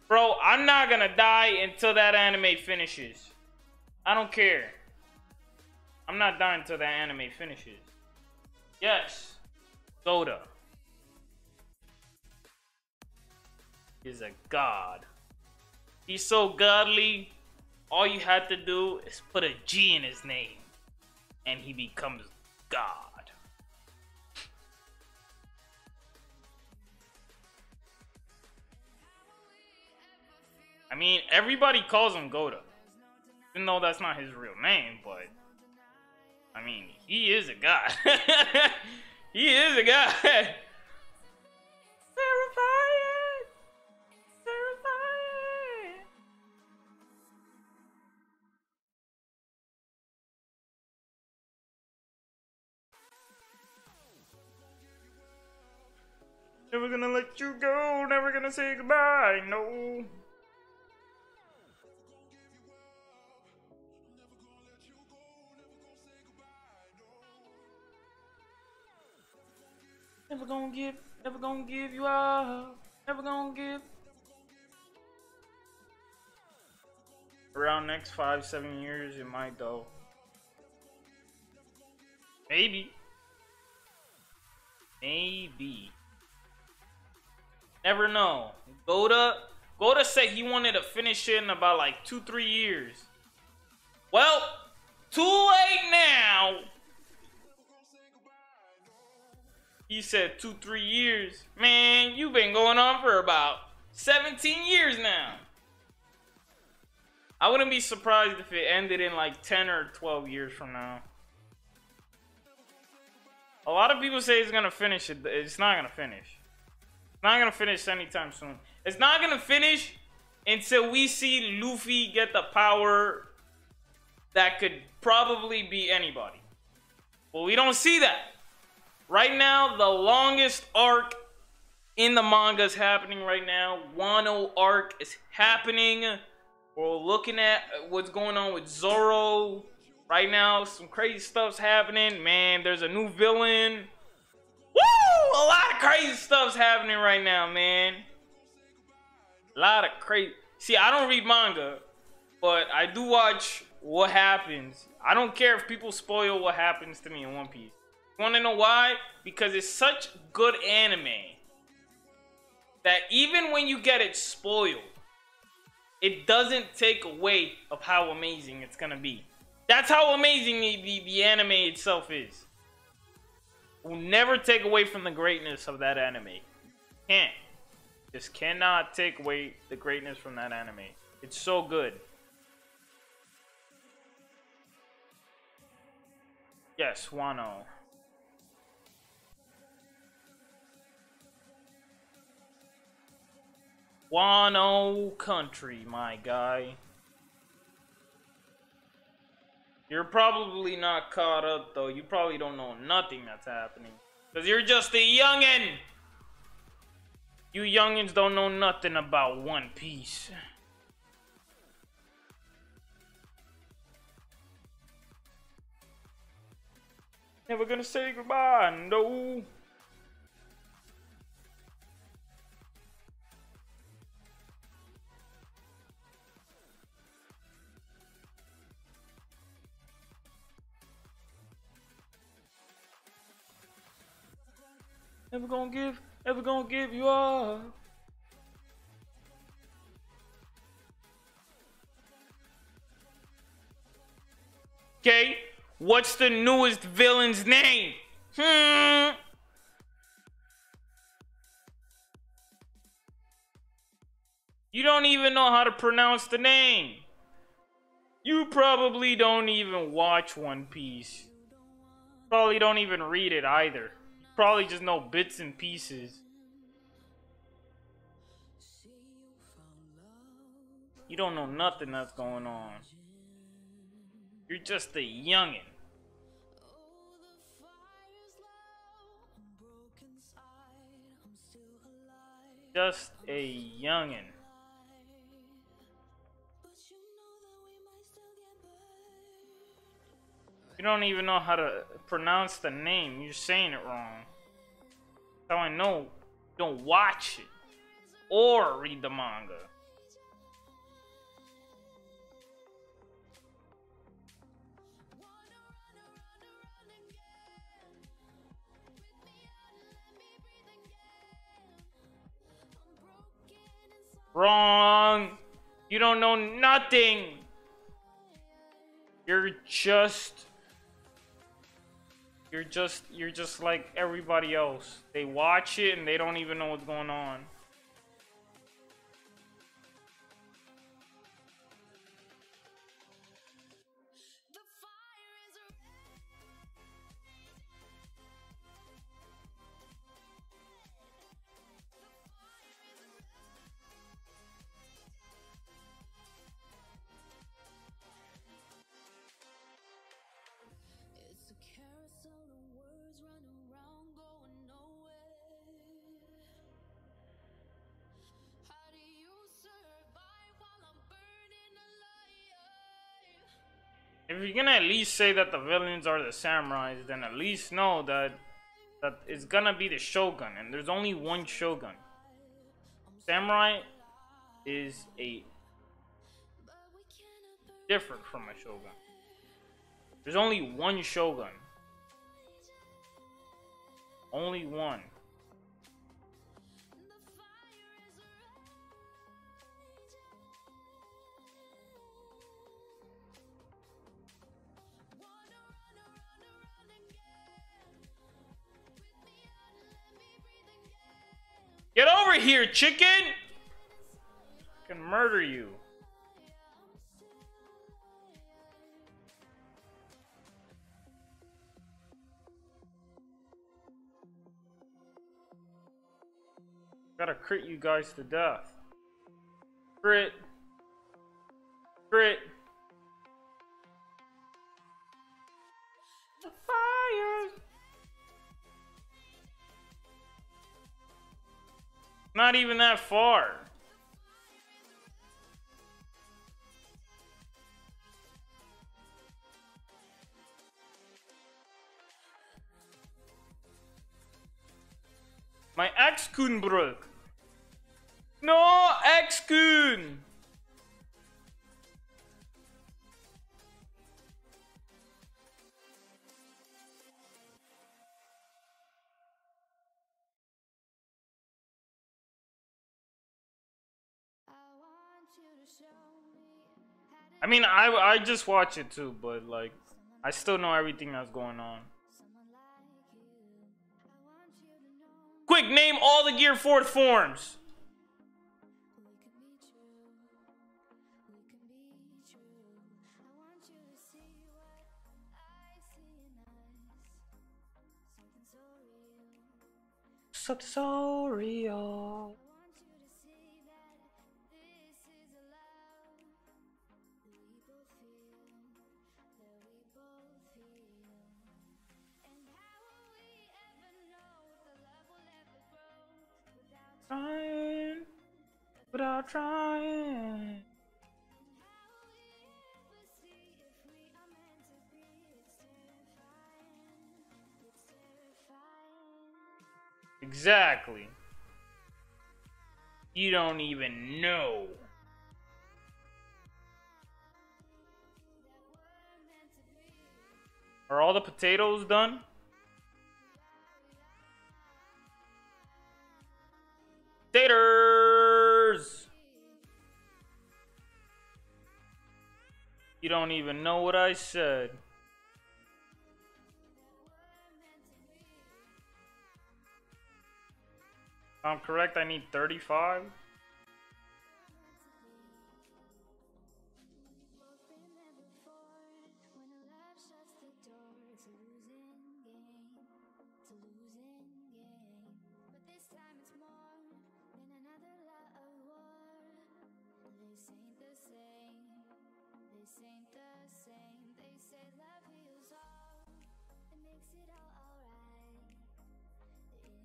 Bro, I'm not gonna die until that anime finishes. I don't care. I'm not dying until that anime finishes. Yes, Soda is a god. He's so godly, all you had to do is put a G in his name, and he becomes God. I mean, everybody calls him Goda, even though that's not his real name, but I mean, he is a god. He is a god. Terrifying. Terrifying. Never gonna let you go. Never gonna say goodbye. No. Never gonna give you up. Never gonna give. Around next 5-7 years, it might though. Maybe. Maybe. Never know. Goda said he wanted to finish it in about like 2-3 years. Well, too late now. He said 2-3 years. Man, you've been going on for about 17 years now. I wouldn't be surprised if it ended in like 10 or 12 years from now. A lot of people say it's gonna finish it. It's not gonna finish. It's not gonna finish anytime soon. It's not gonna finish until we see Luffy get the power that could probably be anybody. Well, we don't see that. Right now, the longest arc in the manga is happening right now. Wano arc is happening. We're looking at what's going on with Zoro. Right now, some crazy stuff's happening. Man, there's a new villain. Woo! A lot of crazy stuff's happening right now, man. A lot of crazy... See, I don't read manga, but I do watch what happens. I don't care if people spoil what happens to me in One Piece. Want to know why? Because it's such good anime that even when you get it spoiled, it doesn't take away of how amazing it's gonna be. That's how amazing the anime itself is. It will never take away from the greatness of that anime. Can't. Just cannot take away the greatness from that anime. It's so good. Yes, Wano. Wano country, my guy. You're probably not caught up, though. You probably don't know nothing that's happening. Because you're just a youngin'. You youngins don't know nothing about One Piece. Never gonna say goodbye, no. Never gonna give you up. Okay, what's the newest villain's name? You don't even know how to pronounce the name. You probably don't even watch One Piece. Probably don't even read it either. Probably just know bits and pieces. You don't know nothing that's going on. You're just a youngin'. Just a youngin'. You don't even know how to pronounce the name. You're saying it wrong. That's how I know you don't watch it or read the manga. Wrong. You don't know nothing. You're just like everybody else. They watch it and they don't even know what's going on. If you're gonna at least say that the villains are the samurais, then at least know that it's gonna be the shogun, and there's only one shogun. Samurai is a different from a shogun. There's only one shogun. Only one. Get over here, chicken! I can murder you. Gotta crit you guys to death. Crit. Crit. The fires. Not even that far. My ex-kun broke. No, ex-kun. I mean, I just watch it too, but like, I still know everything that's going on. Quick, name all the Gear 4 forms. Something so real. Trying without trying. Exactly. You don't even know. Are all the potatoes done? Taters! You don't even know what I said. If I'm correct, I need 35. ain't the same. They say love heals all. It makes it all alright. In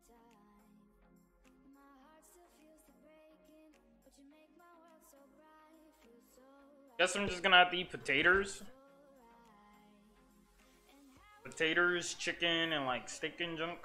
time. My heart still feels the breaking, but you make my world so bright. Feels so right. Guess I'm just gonna have to eat potatoes. Potatoes, chicken, and like steak and junk.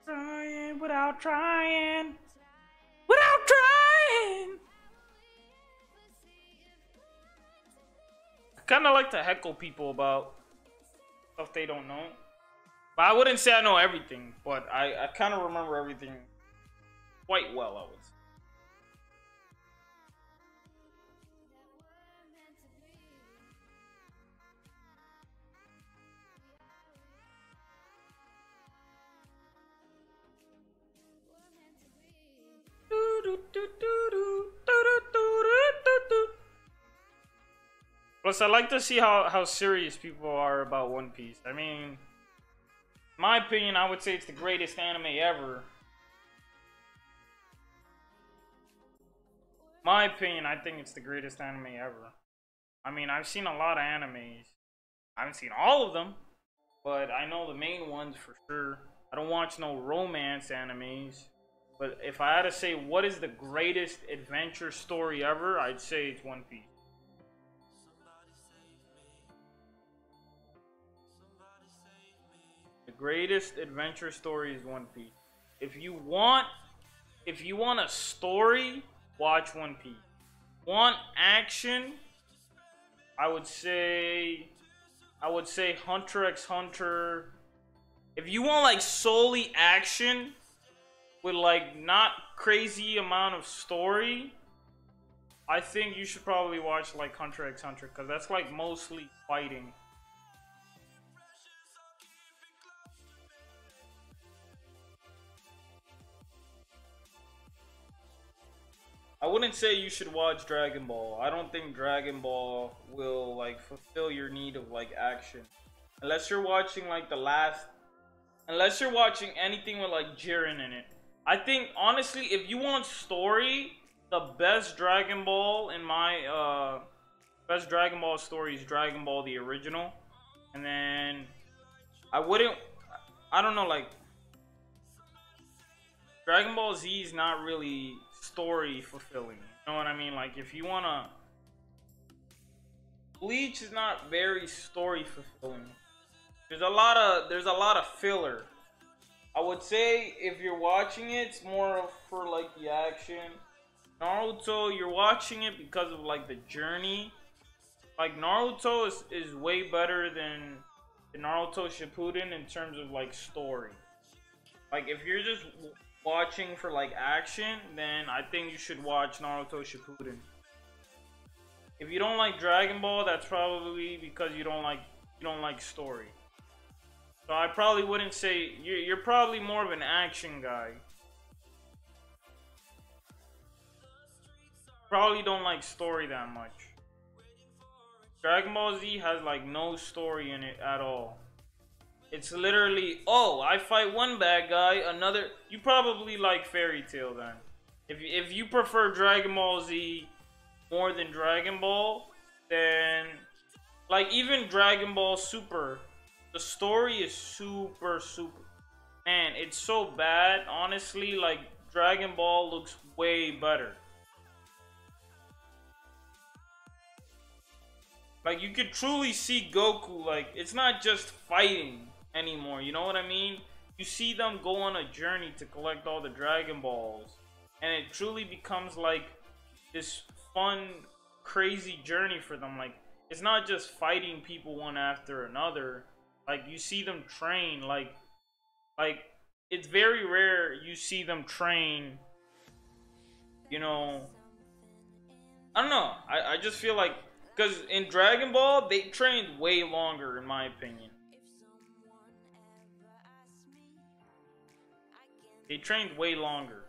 Trying without trying. Without trying. I kind of like to heckle people about stuff they don't know. But I wouldn't say I know everything, but I kind of remember everything quite well, I would say. Plus, I like to see how serious people are about One Piece. I mean, in my opinion, I would say it's the greatest anime ever. My opinion, I think it's the greatest anime ever. I mean, I've seen a lot of animes. I haven't seen all of them, but I know the main ones for sure. I don't watch no romance animes. But if I had to say what is the greatest adventure story ever, I'd say it's One Piece. The greatest adventure story is One Piece. If you want a story, watch One Piece. Want action? I would say Hunter x Hunter. If you want like solely action with like not crazy amount of story, I think you should probably watch like Hunter x Hunter, because that's like mostly fighting. I wouldn't say you should watch Dragon Ball. I don't think Dragon Ball will like fulfill your need of like action. Unless you're watching like unless you're watching anything with like Jiren in it. I think honestly, if you want story, the best Dragon Ball in my best Dragon Ball story is Dragon Ball the original. And then I don't know, like Dragon Ball Z is not really story fulfilling. You know what I mean? Like if you wanna, Bleach is not very story fulfilling. There's a lot of filler. I would say if you're watching it, it's more for like the action. Naruto, you're watching it because of like the journey. Like Naruto is way better than the Naruto Shippuden in terms of like story. Like if you're just watching for like action, then I think you should watch Naruto Shippuden. If you don't like Dragon Ball, that's probably because you don't like story. So I probably wouldn't say you're probably more of an action guy. Probably don't like story that much. Dragon Ball Z has like no story in it at all. It's literally, oh, I fight one bad guy, another. You probably like Fairy Tail then. If you prefer Dragon Ball Z more than Dragon Ball, then like even Dragon Ball Super, the story is super. Man, it's so bad. Honestly, like Dragon Ball looks way better. Like you could truly see Goku. Like it's not just fighting anymore, you know what I mean? You see them go on a journey to collect all the Dragon Balls, and it truly becomes like this fun, crazy journey for them. Like it's not just fighting people one after another. Like you see them train. Like it's very rare you see them train. You know, I don't know. I just feel like, because in Dragon Ball they trained way longer, in my opinion. They trained way longer.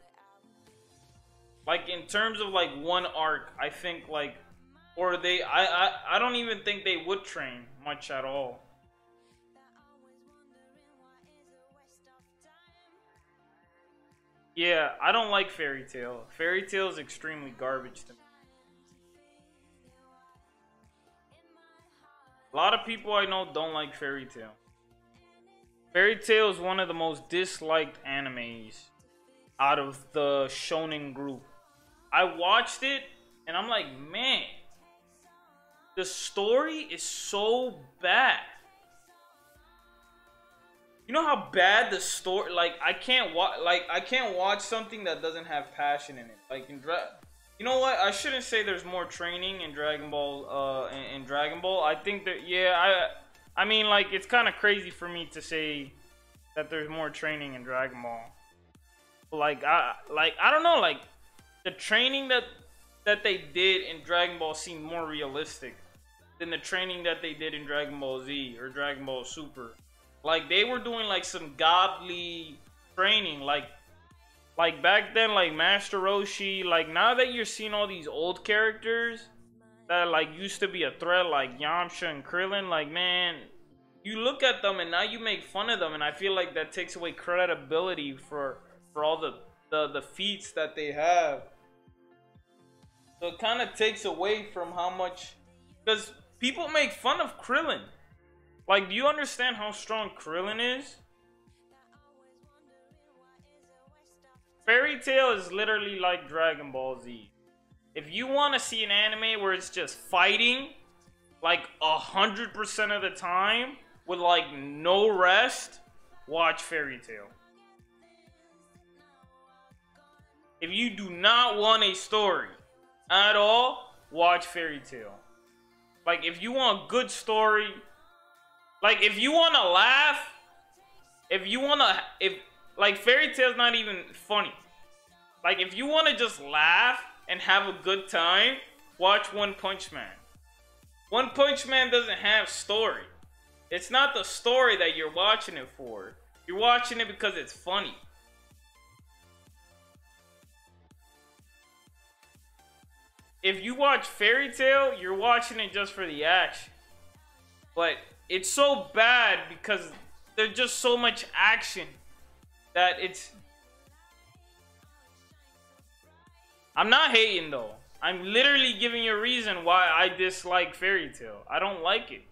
Like in terms of like one arc, I think like, or I don't even think they would train much at all. Yeah, I don't like Fairy Tail. Fairy Tail is extremely garbage to me. A lot of people I know don't like Fairy Tail. Fairy Tail is one of the most disliked animes out of the shonen group. I watched it and I'm like, man, the story is so bad. You know how bad the story, like I can't watch something that doesn't have passion in it. Like you know what? I shouldn't say there's more training in Dragon Ball in Dragon Ball. I think that I mean like it's kind of crazy for me to say that there's more training in Dragon Ball. Like I don't know, like the training that they did in Dragon Ball seemed more realistic than the training that they did in Dragon Ball Z or Dragon Ball Super. Like they were doing like some godly training, like back then, like Master Roshi. Like now that you're seeing all these old characters that like used to be a threat, like Yamcha and Krillin, like man, you look at them and now you make fun of them, and I feel like that takes away credibility for all the feats that they have. So it kind of takes away from how much, because people make fun of Krillin. Like, do you understand how strong Krillin is? Fairy Tail is literally like Dragon Ball Z. If you want to see an anime where it's just fighting, like 100% of the time, with like no rest, watch Fairy Tail. If you do not want a story at all, watch Fairy Tail. Like, if you want good story, like, if you want to laugh, like, Fairy Tail's not even funny. Like, if you want to just laugh and have a good time, watch One Punch Man. One Punch Man doesn't have story. It's not the story that you're watching it for. You're watching it because it's funny. If you watch Fairy Tail, you're watching it just for the action. But it's so bad because there's just so much action that it's... I'm not hating though. I'm literally giving you a reason why I dislike Fairy Tail. I don't like it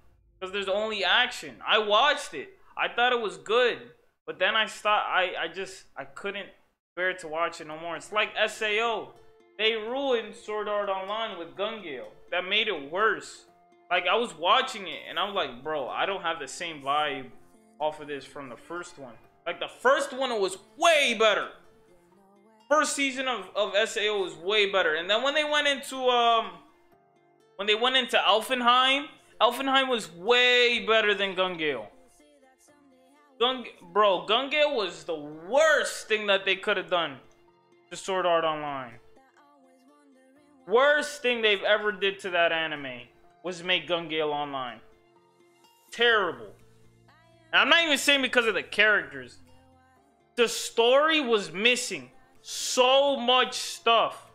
because there's only action. I watched it. I thought it was good. But then I stopped. I couldn't bear to watch it no more. It's like SAO. They ruined Sword Art Online with Gun-Gale. That made it worse. Like, I was watching it, and I was like, bro, I don't have the same vibe off of this from the first one. Like, the first one was way better. First season of SAO was way better. And then when they went into, Alfenheim, Alfenheim was way better than Gun-Gale. Bro, Gun-Gale was the worst thing that they could have done to Sword Art Online. Worst thing they've ever did to that anime was make Gun-Gale Online. Terrible. And I'm not even saying because of the characters. The story was missing so much stuff.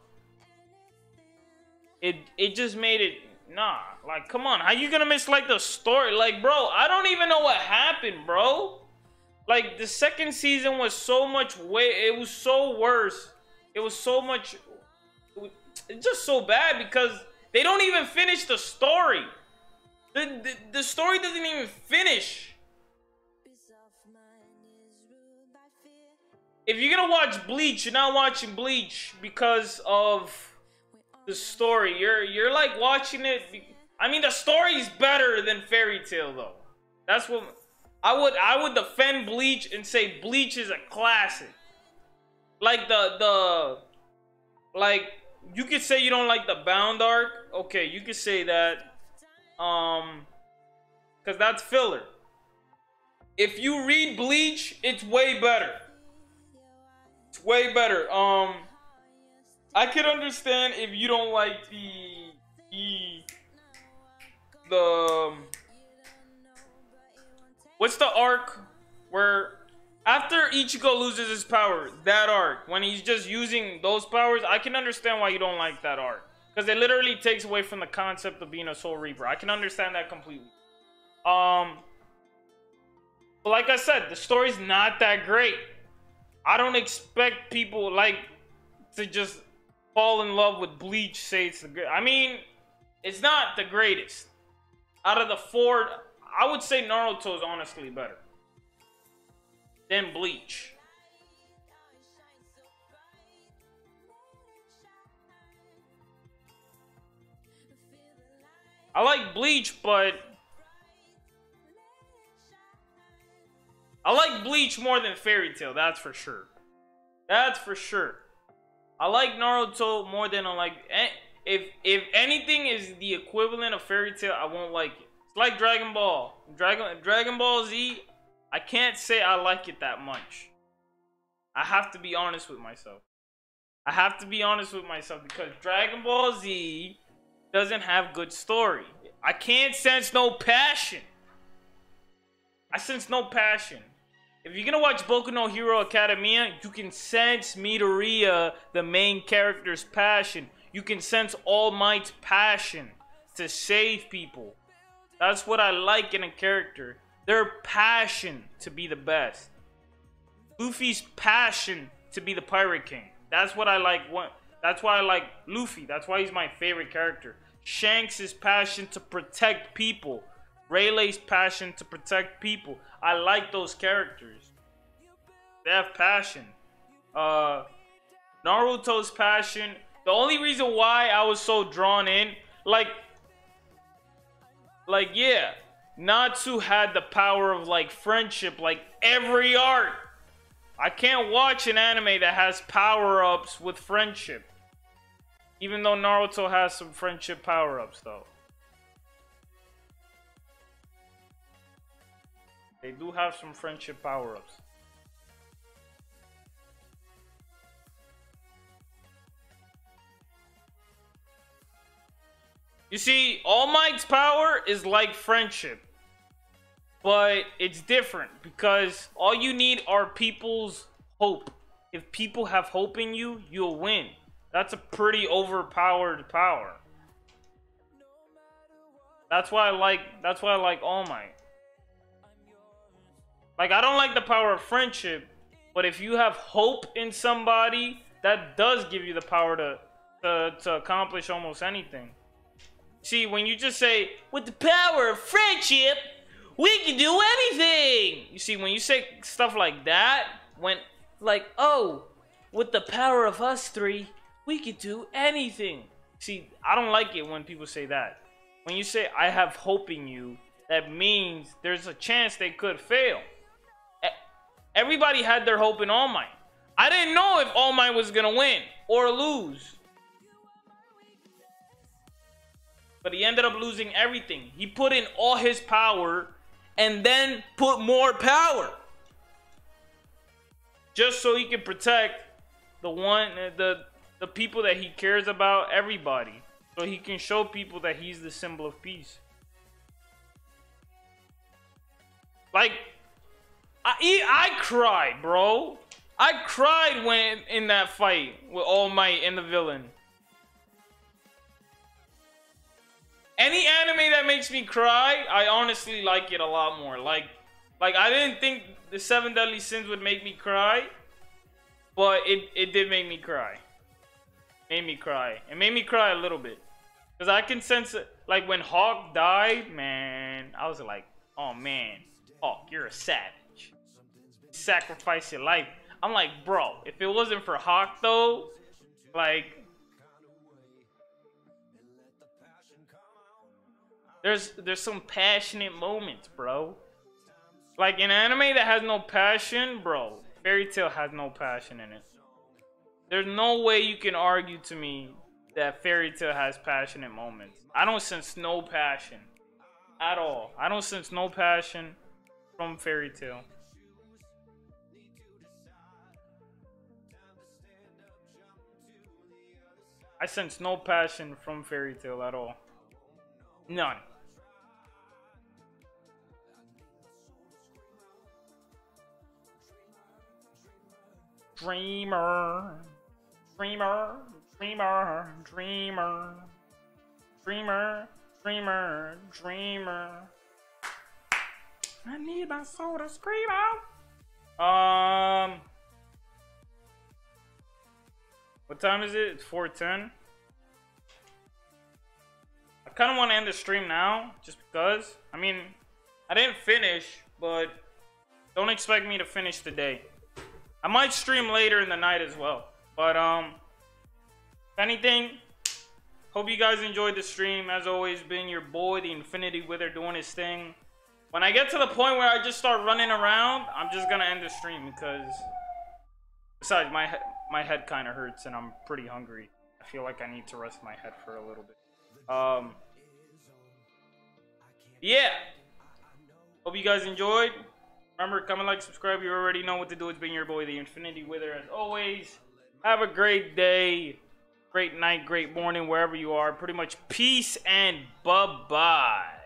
It just made it... Nah, like, come on. How you gonna miss, like, the story? Like, bro, I don't even know what happened, bro. Like, the second season was so much way... It was so worse. It was so much... It's just so bad because they don't even finish the story. The story doesn't even finish. If you're gonna watch Bleach, you're not watching Bleach because of the story. You're like watching it. I mean, the story's better than Fairy Tail though. That's what I would defend Bleach and say Bleach is a classic. Like like. You could say you don't like the Bound arc. Okay, you could say that. Because that's filler. If you read Bleach, it's way better. It's way better. I could understand if you don't like the what's the arc where After Ichigo loses his power, that arc, when he's just using those powers, I can understand why you don't like that arc. Because it literally takes away from the concept of being a Soul Reaper. I can understand that completely. But like I said, the story's not that great. I don't expect people like to just fall in love with Bleach, say it's the good. I mean, it's not the greatest. Out of the four, I would say Naruto is honestly better than Bleach. I like Bleach, but I like Bleach more than Fairy Tail, that's for sure. That's for sure. I like Naruto more than I like... If anything is the equivalent of Fairy Tail, I won't like it. It's like Dragon Ball. Dragon Ball Z, I can't say I like it that much. I have to be honest with myself. I have to be honest with myself because Dragon Ball Z doesn't have good story. I can't sense no passion. I sense no passion. If you're gonna watch Boku no Hero Academia, you can sense Midoriya, the main character's passion. You can sense All Might's passion to save people. That's what I like in a character. Their passion to be the best. Luffy's passion to be the Pirate King. That's what I like. That's why I like Luffy. That's why he's my favorite character. Shanks' passion to protect people. Rayleigh's passion to protect people. I like those characters. They have passion. Naruto's passion. The only reason why I was so drawn in, like yeah, Natsu had the power of like friendship, like every arc. I can't watch an anime that has power-ups with friendship. Even though Naruto has some friendship power-ups though. They do have some friendship power-ups. You see, All Might's power is like friendship. But it's different because all you need are people's hope. If people have hope in you, you'll win. That's a pretty overpowered power. That's why I like All Might. Like, I don't like the power of friendship, but if you have hope in somebody, that does give you the power to accomplish almost anything. See, when you just say, with the power of friendship, we can do anything! You see, when you say stuff like that, when, like, oh, with the power of us three, we could do anything. See, I don't like it when people say that. When you say, I have hope in you, that means there's a chance they could fail. Everybody had their hope in All Might. I didn't know if All Might was gonna win or lose. But he ended up losing everything. He put in all his power and then put more power. Just so he can protect the people that he cares about, everybody. So he can show people that he's the symbol of peace. Like, I cried, bro. I cried when in that fight with All Might and the villain. Any anime that makes me cry, I honestly like it a lot more. Like I didn't think the 7 Deadly Sins would make me cry, but it did make me cry. Made me cry. It made me cry a little bit. Because I can sense it. Like when Hawk died, man, I was like, oh man, Hawk, you're a savage. Sacrifice your life. I'm like, bro, if it wasn't for Hawk though, like, there's some passionate moments, bro. Like an anime that has no passion, bro, Fairy Tail has no passion in it. There's no way you can argue to me that Fairy Tail has passionate moments. I don't sense no passion at all. I don't sense no passion from Fairy Tail. I sense no passion from Fairy Tail at all. None. Dreamer. Dreamer. Dreamer. Dreamer. Dreamer. Dreamer. Dreamer. I need my soul to scream out. What time is it? It's 4:10. I kind of want to end the stream now, just because. I mean, I didn't finish, but don't expect me to finish today. I might stream later in the night as well. But if anything, hope you guys enjoyed the stream. As always, been your boy, the InfinityWither, doing his thing. When I get to the point where I just start running around, I'm just gonna end the stream because, besides, my head kind of hurts and I'm pretty hungry. I feel like I need to rest my head for a little bit. Yeah. Hope you guys enjoyed. Remember, comment, like, subscribe. You already know what to do. It's been your boy, the InfinityWither, as always. Have a great day, great night, great morning, wherever you are. Pretty much peace and bye-bye.